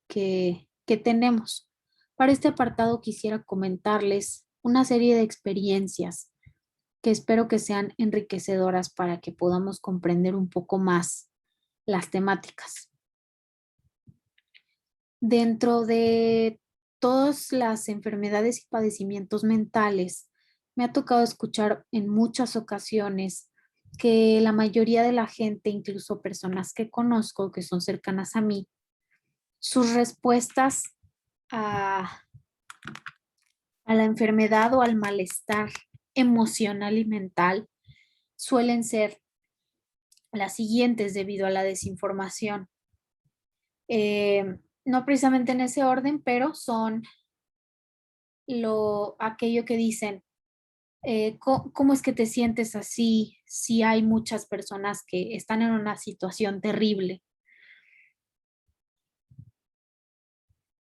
Speaker 1: tenemos. Para este apartado quisiera comentarles una serie de experiencias que espero que sean enriquecedoras para que podamos comprender un poco más las temáticas. Dentro de todas las enfermedades y padecimientos mentales, me ha tocado escuchar en muchas ocasiones que la mayoría de la gente, incluso personas que conozco, que son cercanas a mí, sus respuestas a, a la enfermedad o al malestar emocional y mental suelen ser las siguientes debido a la desinformación. No precisamente en ese orden, pero son aquello que dicen, ¿cómo es que te sientes así si hay muchas personas que están en una situación terrible?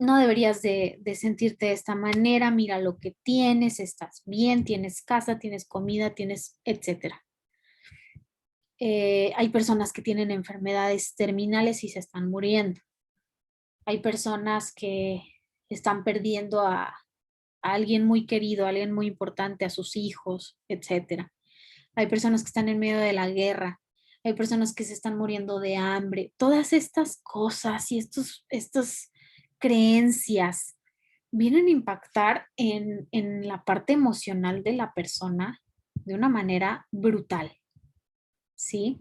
Speaker 1: No deberías de sentirte de esta manera, mira lo que tienes, estás bien, tienes casa, tienes comida, tienes, etcétera. Hay personas que tienen enfermedades terminales y se están muriendo. Hay personas que están perdiendo a alguien muy querido, a alguien muy importante, a sus hijos, etcétera. Hay personas que están en medio de la guerra, hay personas que se están muriendo de hambre. Todas estas cosas y estas creencias vienen a impactar en la parte emocional de la persona de una manera brutal, ¿sí?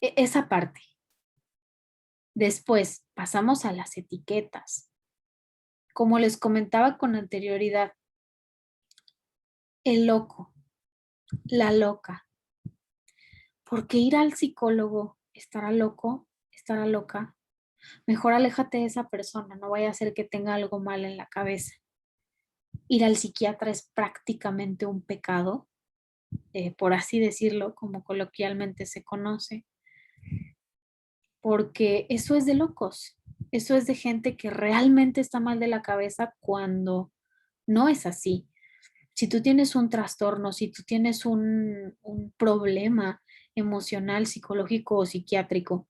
Speaker 1: Esa parte. Después pasamos a las etiquetas. Como les comentaba con anterioridad, el loco, la loca. ¿Por qué ir al psicólogo? ¿Estará loco? ¿Estará loca? Mejor aléjate de esa persona, no vaya a ser que tenga algo mal en la cabeza. Ir al psiquiatra es prácticamente un pecado, por así decirlo, como coloquialmente se conoce, porque eso es de locos, eso es de gente que realmente está mal de la cabeza cuando no es así. Si tú tienes un trastorno, si tú tienes un problema emocional, psicológico o psiquiátrico,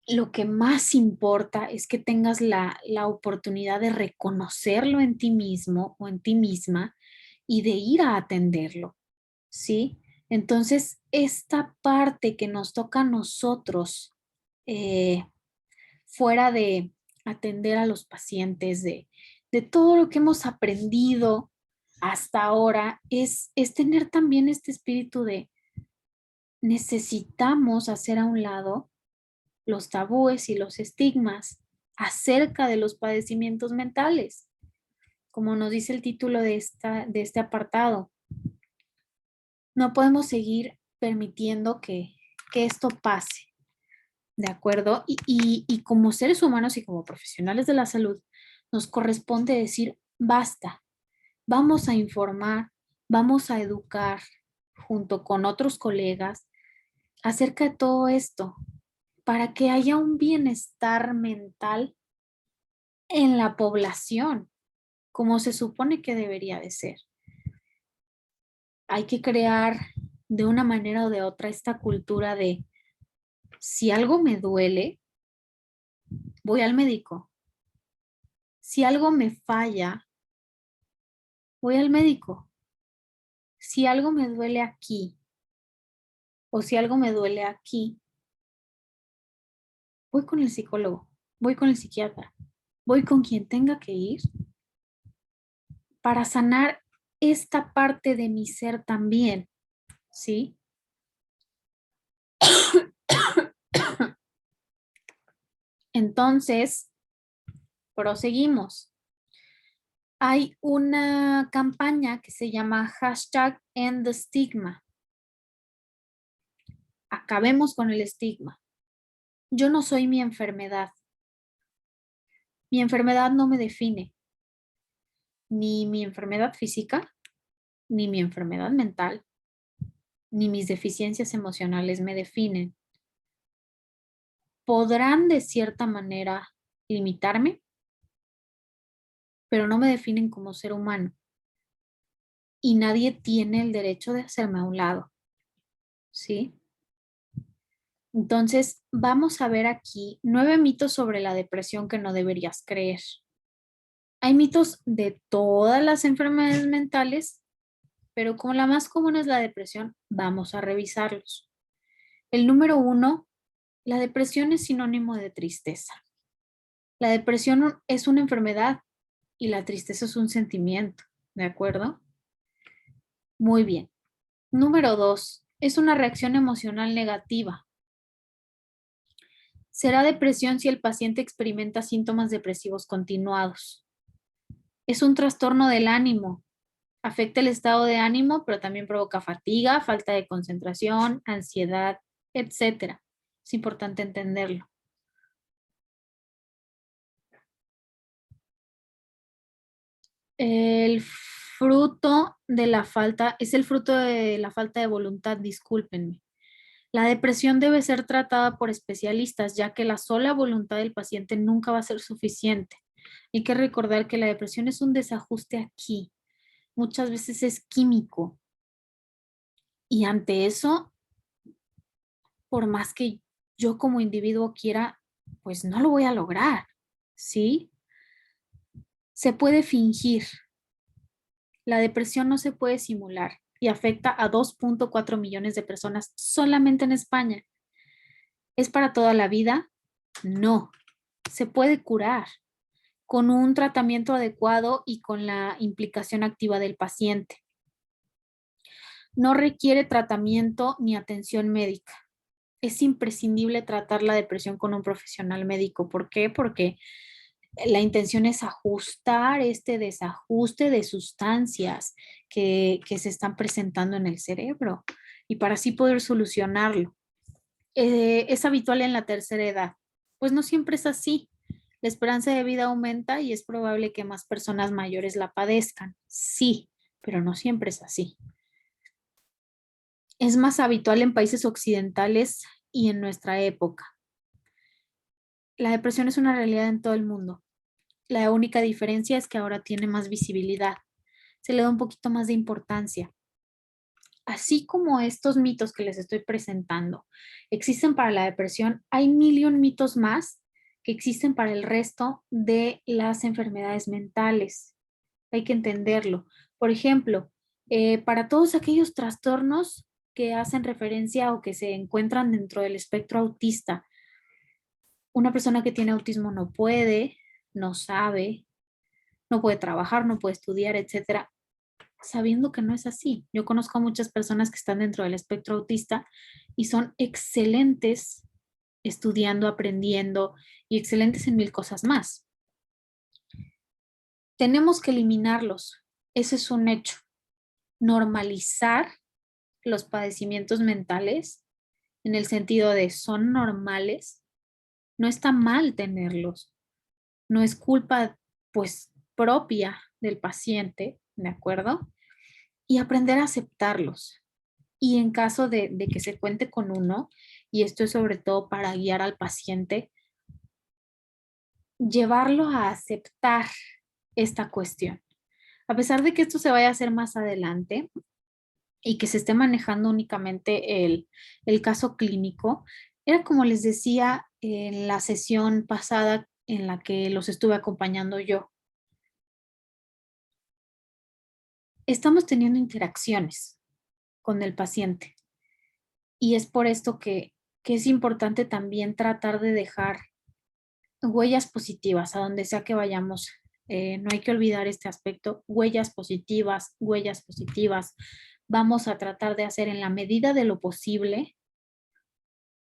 Speaker 1: lo que más importa es que tengas la oportunidad de reconocerlo en ti mismo o en ti misma y de ir a atenderlo, ¿sí? Entonces, esta parte que nos toca a nosotros, eh, fuera de atender a los pacientes, de todo lo que hemos aprendido hasta ahora, es tener también este espíritu de necesitamos hacer a un lado los tabúes y los estigmas acerca de los padecimientos mentales, como nos dice el título de este apartado. No podemos seguir permitiendo que esto pase, ¿de acuerdo? Y como seres humanos y como profesionales de la salud, nos corresponde decir, basta, vamos a informar, vamos a educar, junto con otros colegas acerca de todo esto para que haya un bienestar mental en la población, como se supone que debería de ser. Hay que crear de una manera o de otra esta cultura de si algo me duele, voy al médico. Si algo me falla, voy al médico. Si algo me duele aquí o si algo me duele aquí, voy con el psicólogo, voy con el psiquiatra, voy con quien tenga que ir para sanar esta parte de mi ser también, ¿sí? Entonces, proseguimos. Hay una campaña que se llama hashtag End the Stigma. Acabemos con el estigma. Yo no soy mi enfermedad. Mi enfermedad no me define. Ni mi enfermedad física, ni mi enfermedad mental, ni mis deficiencias emocionales me definen. Podrán de cierta manera limitarme, pero no me definen como ser humano. Y nadie tiene el derecho de hacerme a un lado, ¿sí? Entonces, vamos a ver aquí 9 mitos sobre la depresión que no deberías creer. Hay mitos de todas las enfermedades mentales, pero como la más común es la depresión, vamos a revisarlos. El número 1, la depresión es sinónimo de tristeza. La depresión es una enfermedad y la tristeza es un sentimiento, ¿de acuerdo? Muy bien. Número 2, es una reacción emocional negativa. Será depresión si el paciente experimenta síntomas depresivos continuados. Es un trastorno del ánimo. Afecta el estado de ánimo, pero también provoca fatiga, falta de concentración, ansiedad, etcétera. Es importante entenderlo. El fruto de la falta, es el fruto de la falta de voluntad, discúlpenme. La depresión debe ser tratada por especialistas, ya que la sola voluntad del paciente nunca va a ser suficiente. Hay que recordar que la depresión es un desajuste aquí. Muchas veces es químico. Y ante eso, por más que yo como individuo quiera, pues no lo voy a lograr, ¿sí? Se puede fingir. La depresión no se puede simular y afecta a 2.4 millones de personas solamente en España. ¿Es para toda la vida? No. Se puede curar con un tratamiento adecuado y con la implicación activa del paciente. No requiere tratamiento ni atención médica. Es imprescindible tratar la depresión con un profesional médico. ¿Por qué? Porque la intención es ajustar este desajuste de sustancias que se están presentando en el cerebro y para así poder solucionarlo. ¿Es habitual en la tercera edad? Pues no siempre es así. La esperanza de vida aumenta y es probable que más personas mayores la padezcan. Sí, pero no siempre es así. Es más habitual en países occidentales y en nuestra época. La depresión es una realidad en todo el mundo. La única diferencia es que ahora tiene más visibilidad. Se le da un poquito más de importancia. Así como estos mitos que les estoy presentando existen para la depresión, hay mil y un mitos más que existen para el resto de las enfermedades mentales. Hay que entenderlo. Por ejemplo, para todos aquellos trastornos que hacen referencia o que se encuentran dentro del espectro autista, una persona que tiene autismo no puede, no sabe, no puede trabajar, no puede estudiar, etcétera, sabiendo que no es así. Yo conozco a muchas personas que están dentro del espectro autista y son excelentes estudiando, aprendiendo y excelentes en mil cosas más. Tenemos que eliminarlos. Ese es un hecho. Normalizar los padecimientos mentales en el sentido de son normales. No está mal tenerlos. No es culpa, pues, propia del paciente, ¿de acuerdo? Y aprender a aceptarlos. y en caso de que se cuente con uno, y esto es sobre todo para guiar al paciente, llevarlo a aceptar esta cuestión. A pesar de que esto se vaya a hacer más adelante y que se esté manejando únicamente el caso clínico, era como les decía en la sesión pasada en la que los estuve acompañando yo. Estamos teniendo interacciones con el paciente y es por esto que es importante también tratar de dejar huellas positivas a donde sea que vayamos. No hay que olvidar este aspecto, huellas positivas, huellas positivas. Vamos a tratar de hacer en la medida de lo posible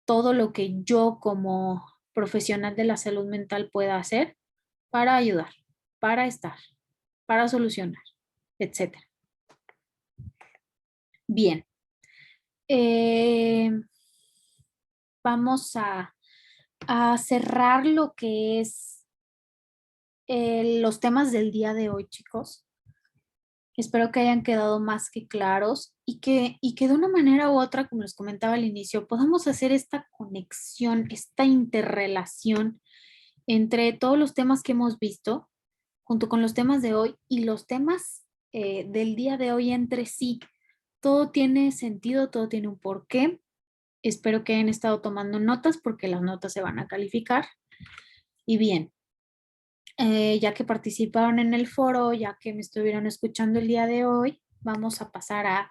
Speaker 1: todo lo que yo como profesional de la salud mental pueda hacer para ayudar, para estar, para solucionar, etcétera. Bien, eh, vamos a cerrar lo que es los temas del día de hoy, chicos. Espero que hayan quedado más que claros y que de una manera u otra, como les comentaba al inicio, podamos hacer esta conexión, esta interrelación entre todos los temas que hemos visto, junto con los temas de hoy y los temas del día de hoy entre sí. Todo tiene sentido, todo tiene un porqué. Espero que hayan estado tomando notas porque las notas se van a calificar. Y bien, ya que participaron en el foro, ya que me estuvieron escuchando el día de hoy, vamos a pasar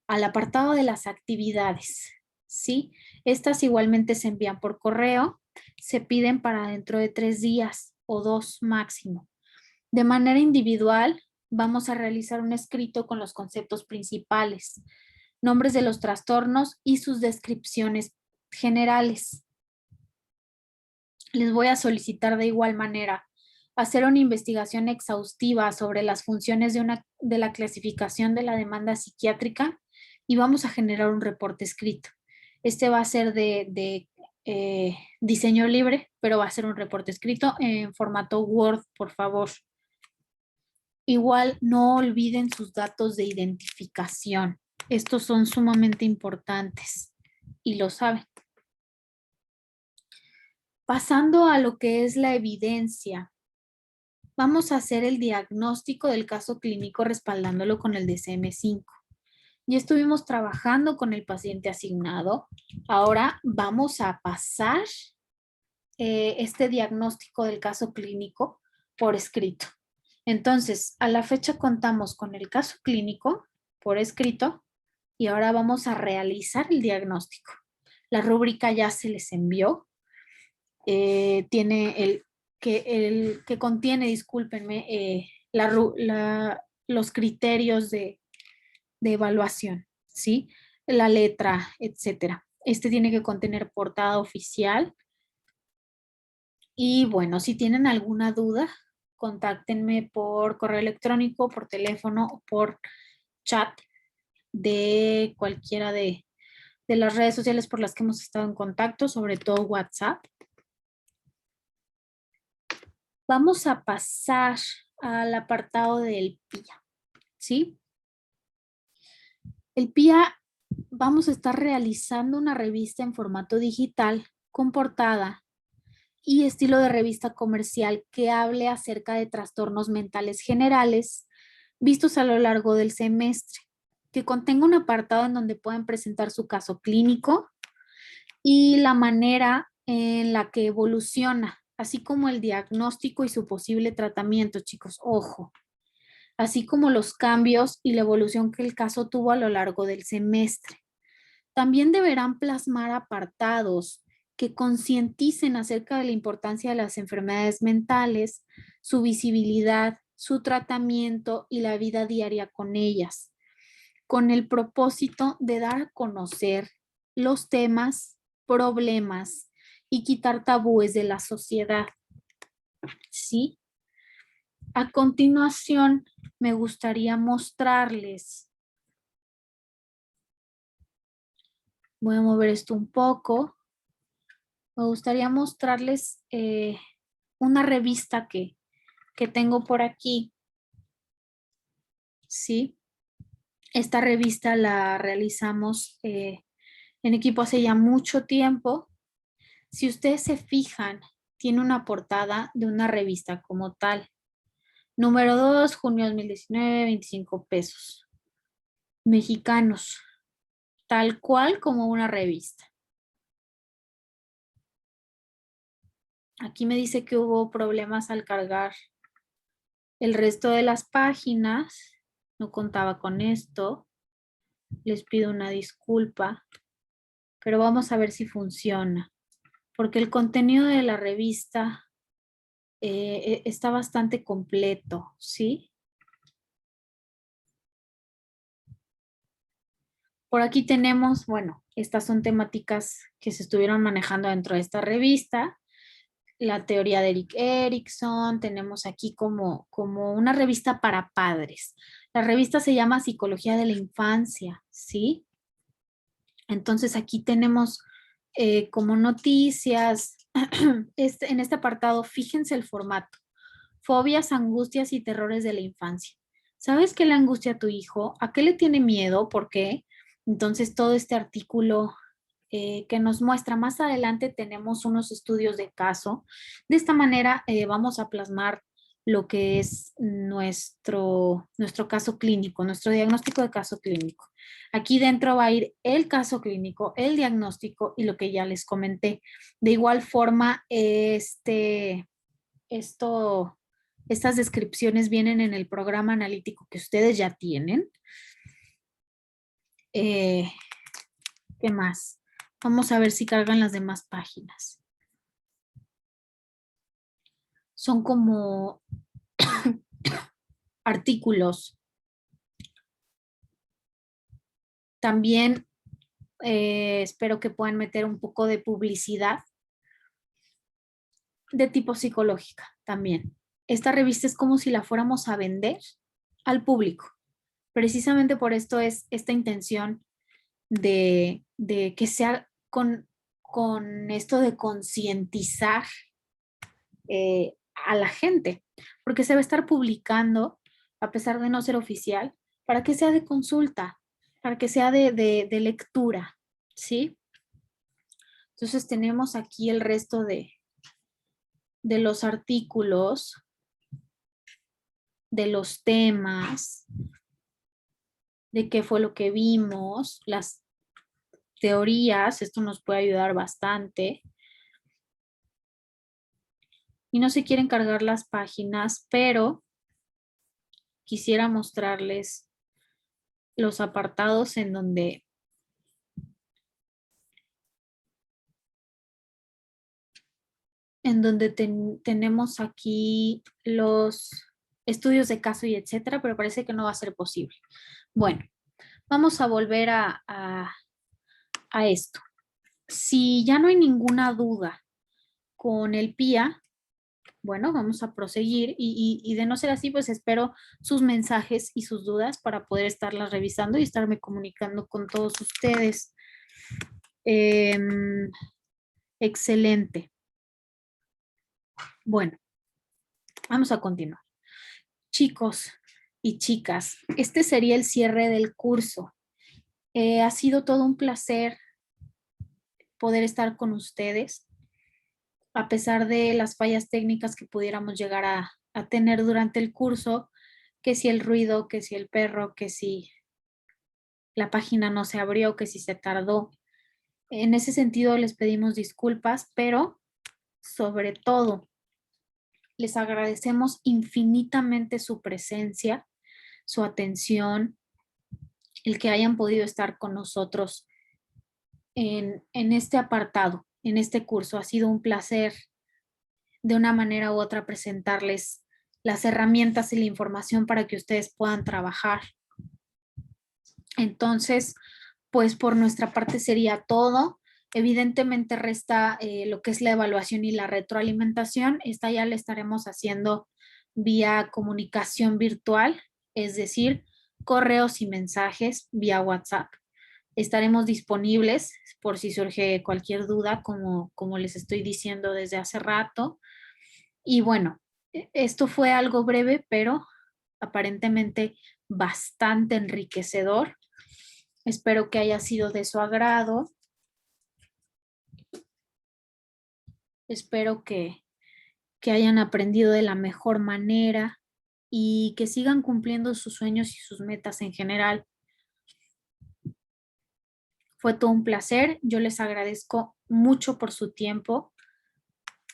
Speaker 1: al apartado de las actividades, ¿sí? Estas igualmente se envían por correo, se piden para dentro de 3 días o 2 máximo. De manera individual, vamos a realizar un escrito con los conceptos principales, nombres de los trastornos y sus descripciones generales. Les voy a solicitar de igual manera hacer una investigación exhaustiva sobre las funciones de la clasificación de la demanda psiquiátrica y vamos a generar un reporte escrito. Este va a ser de diseño libre, pero va a ser un reporte escrito en formato Word, por favor. Igual no olviden sus datos de identificación. Estos son sumamente importantes y lo saben. Pasando a lo que es la evidencia, vamos a hacer el diagnóstico del caso clínico respaldándolo con el DSM-5. Ya estuvimos trabajando con el paciente asignado. Ahora vamos a pasar este diagnóstico del caso clínico por escrito. Entonces, a la fecha contamos con el caso clínico por escrito y ahora vamos a realizar el diagnóstico. La rúbrica ya se les envió. Tiene el que contiene, discúlpenme, los criterios de evaluación, ¿sí? La letra, etcétera. Este tiene que contener portada oficial. Y bueno, si tienen alguna duda, contáctenme por correo electrónico, por teléfono o por chat de cualquiera de las redes sociales por las que hemos estado en contacto, sobre todo WhatsApp. Vamos a pasar al apartado del PIA, ¿sí? El PIA, vamos a estar realizando una revista en formato digital con portada y estilo de revista comercial que hable acerca de trastornos mentales generales vistos a lo largo del semestre, que contenga un apartado en donde puedan presentar su caso clínico y la manera en la que evoluciona, así como el diagnóstico y su posible tratamiento, chicos, ojo, así como los cambios y la evolución que el caso tuvo a lo largo del semestre. También deberán plasmar apartados que concienticen acerca de la importancia de las enfermedades mentales, su visibilidad, su tratamiento y la vida diaria con ellas, con el propósito de dar a conocer los temas, problemas y quitar tabúes de la sociedad. ¿Sí? A continuación, me gustaría mostrarles, voy a mover esto un poco, me gustaría mostrarles una revista que tengo por aquí, ¿sí? Esta revista la realizamos en equipo hace ya mucho tiempo. Si ustedes se fijan, tiene una portada de una revista como tal. Número 2, junio 2019, 25 pesos mexicanos, tal cual como una revista. Aquí me dice que hubo problemas al cargar el resto de las páginas. No contaba con esto. Les pido una disculpa, pero vamos a ver si funciona. Porque el contenido de la revista está bastante completo, ¿sí? Por aquí tenemos, bueno, estas son temáticas que se estuvieron manejando dentro de esta revista. La teoría de Erik Erikson, tenemos aquí como una revista para padres. La revista se llama Psicología de la Infancia, ¿sí? Entonces aquí tenemos como noticias, en este apartado, fíjense el formato. Fobias, angustias y terrores de la infancia. ¿Sabes qué le angustia a tu hijo? ¿A qué le tiene miedo? ¿Por qué? Entonces todo este artículo que nos muestra más adelante tenemos unos estudios de caso. De esta manera vamos a plasmar lo que es nuestro caso clínico, nuestro diagnóstico de caso clínico. Aquí dentro va a ir el caso clínico, el diagnóstico y lo que ya les comenté. De igual forma, estas descripciones vienen en el programa analítico que ustedes ya tienen. Eh, ¿Qué más? Vamos a ver si cargan las demás páginas. Son como artículos. También espero que puedan meter un poco de publicidad de tipo psicológica también. Esta revista es como si la fuéramos a vender al público. Precisamente por esto es esta intención de que sea con esto de concientizar a la gente, porque se va a estar publicando, a pesar de no ser oficial, para que sea de consulta, para que sea de lectura, ¿sí? Entonces tenemos aquí el resto de los artículos, de los temas, de qué fue lo que vimos, las teorías, esto nos puede ayudar bastante. Y no se quieren cargar las páginas, pero quisiera mostrarles los apartados en donde tenemos aquí los estudios de caso y etcétera, pero parece que no va a ser posible. Bueno, vamos a volver a esto. Si ya no hay ninguna duda con el PIA, bueno, vamos a proseguir y de no ser así, pues espero sus mensajes y sus dudas para poder estarlas revisando y estarme comunicando con todos ustedes. Excelente. Bueno, vamos a continuar. Chicos y chicas, este sería el cierre del curso. Ha sido todo un placer poder estar con ustedes, a pesar de las fallas técnicas que pudiéramos llegar a tener durante el curso, que si el ruido, que si el perro, que si la página no se abrió, que si se tardó. En ese sentido les pedimos disculpas, pero sobre todo les agradecemos infinitamente su presencia, su atención, el que hayan podido estar con nosotros en este apartado, en este curso. Ha sido un placer de una manera u otra presentarles las herramientas y la información para que ustedes puedan trabajar. Entonces, pues por nuestra parte sería todo. Evidentemente resta lo que es la evaluación y la retroalimentación. Esta ya la estaremos haciendo vía comunicación virtual, es decir, correos y mensajes vía WhatsApp. Estaremos disponibles por si surge cualquier duda, como les estoy diciendo desde hace rato. Y bueno, esto fue algo breve, pero aparentemente bastante enriquecedor. Espero que haya sido de su agrado. Espero que hayan aprendido de la mejor manera y que sigan cumpliendo sus sueños y sus metas en general. Fue todo un placer. Yo les agradezco mucho por su tiempo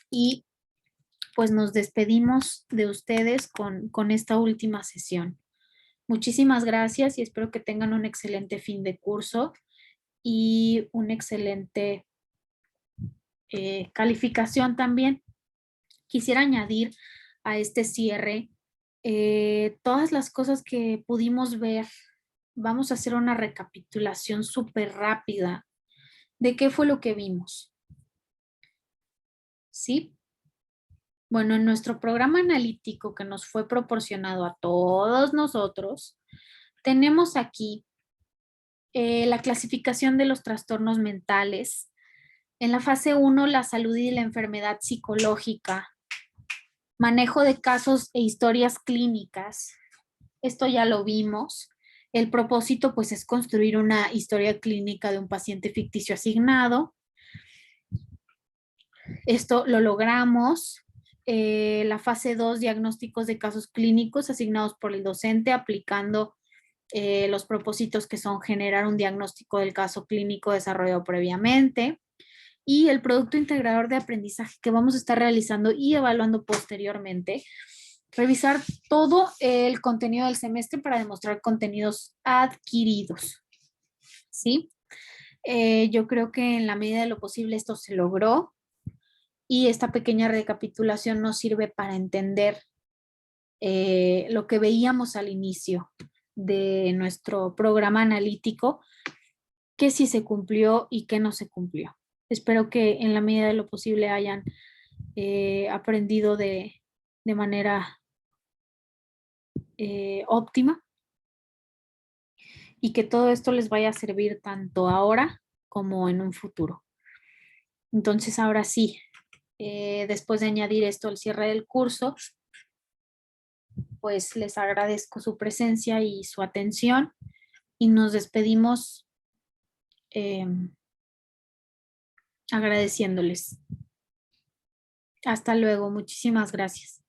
Speaker 1: y pues nos despedimos de ustedes con esta última sesión. Muchísimas gracias y espero que tengan un excelente fin de curso y una excelente calificación también. Quisiera añadir a este cierre todas las cosas que pudimos ver. Vamos a hacer una recapitulación súper rápida de qué fue lo que vimos. ¿Sí? Bueno, en nuestro programa analítico que nos fue proporcionado a todos nosotros, tenemos aquí la clasificación de los trastornos mentales. En la fase 1, la salud y la enfermedad psicológica, manejo de casos e historias clínicas. Esto ya lo vimos. El propósito pues es construir una historia clínica de un paciente ficticio asignado. Esto lo logramos. La fase 2, diagnósticos de casos clínicos asignados por el docente aplicando los propósitos que son generar un diagnóstico del caso clínico desarrollado previamente y el producto integrador de aprendizaje que vamos a estar realizando y evaluando posteriormente. Revisar todo el contenido del semestre para demostrar contenidos adquiridos. ¿Sí? Yo creo que en la medida de lo posible esto se logró y esta pequeña recapitulación nos sirve para entender lo que veíamos al inicio de nuestro programa analítico, qué sí se cumplió y qué no se cumplió. Espero que en la medida de lo posible hayan aprendido de manera óptima y que todo esto les vaya a servir tanto ahora como en un futuro. Entonces, ahora sí, después de añadir esto al cierre del curso, pues les agradezco su presencia y su atención y nos despedimos eh, agradeciéndoles. Hasta luego, muchísimas gracias.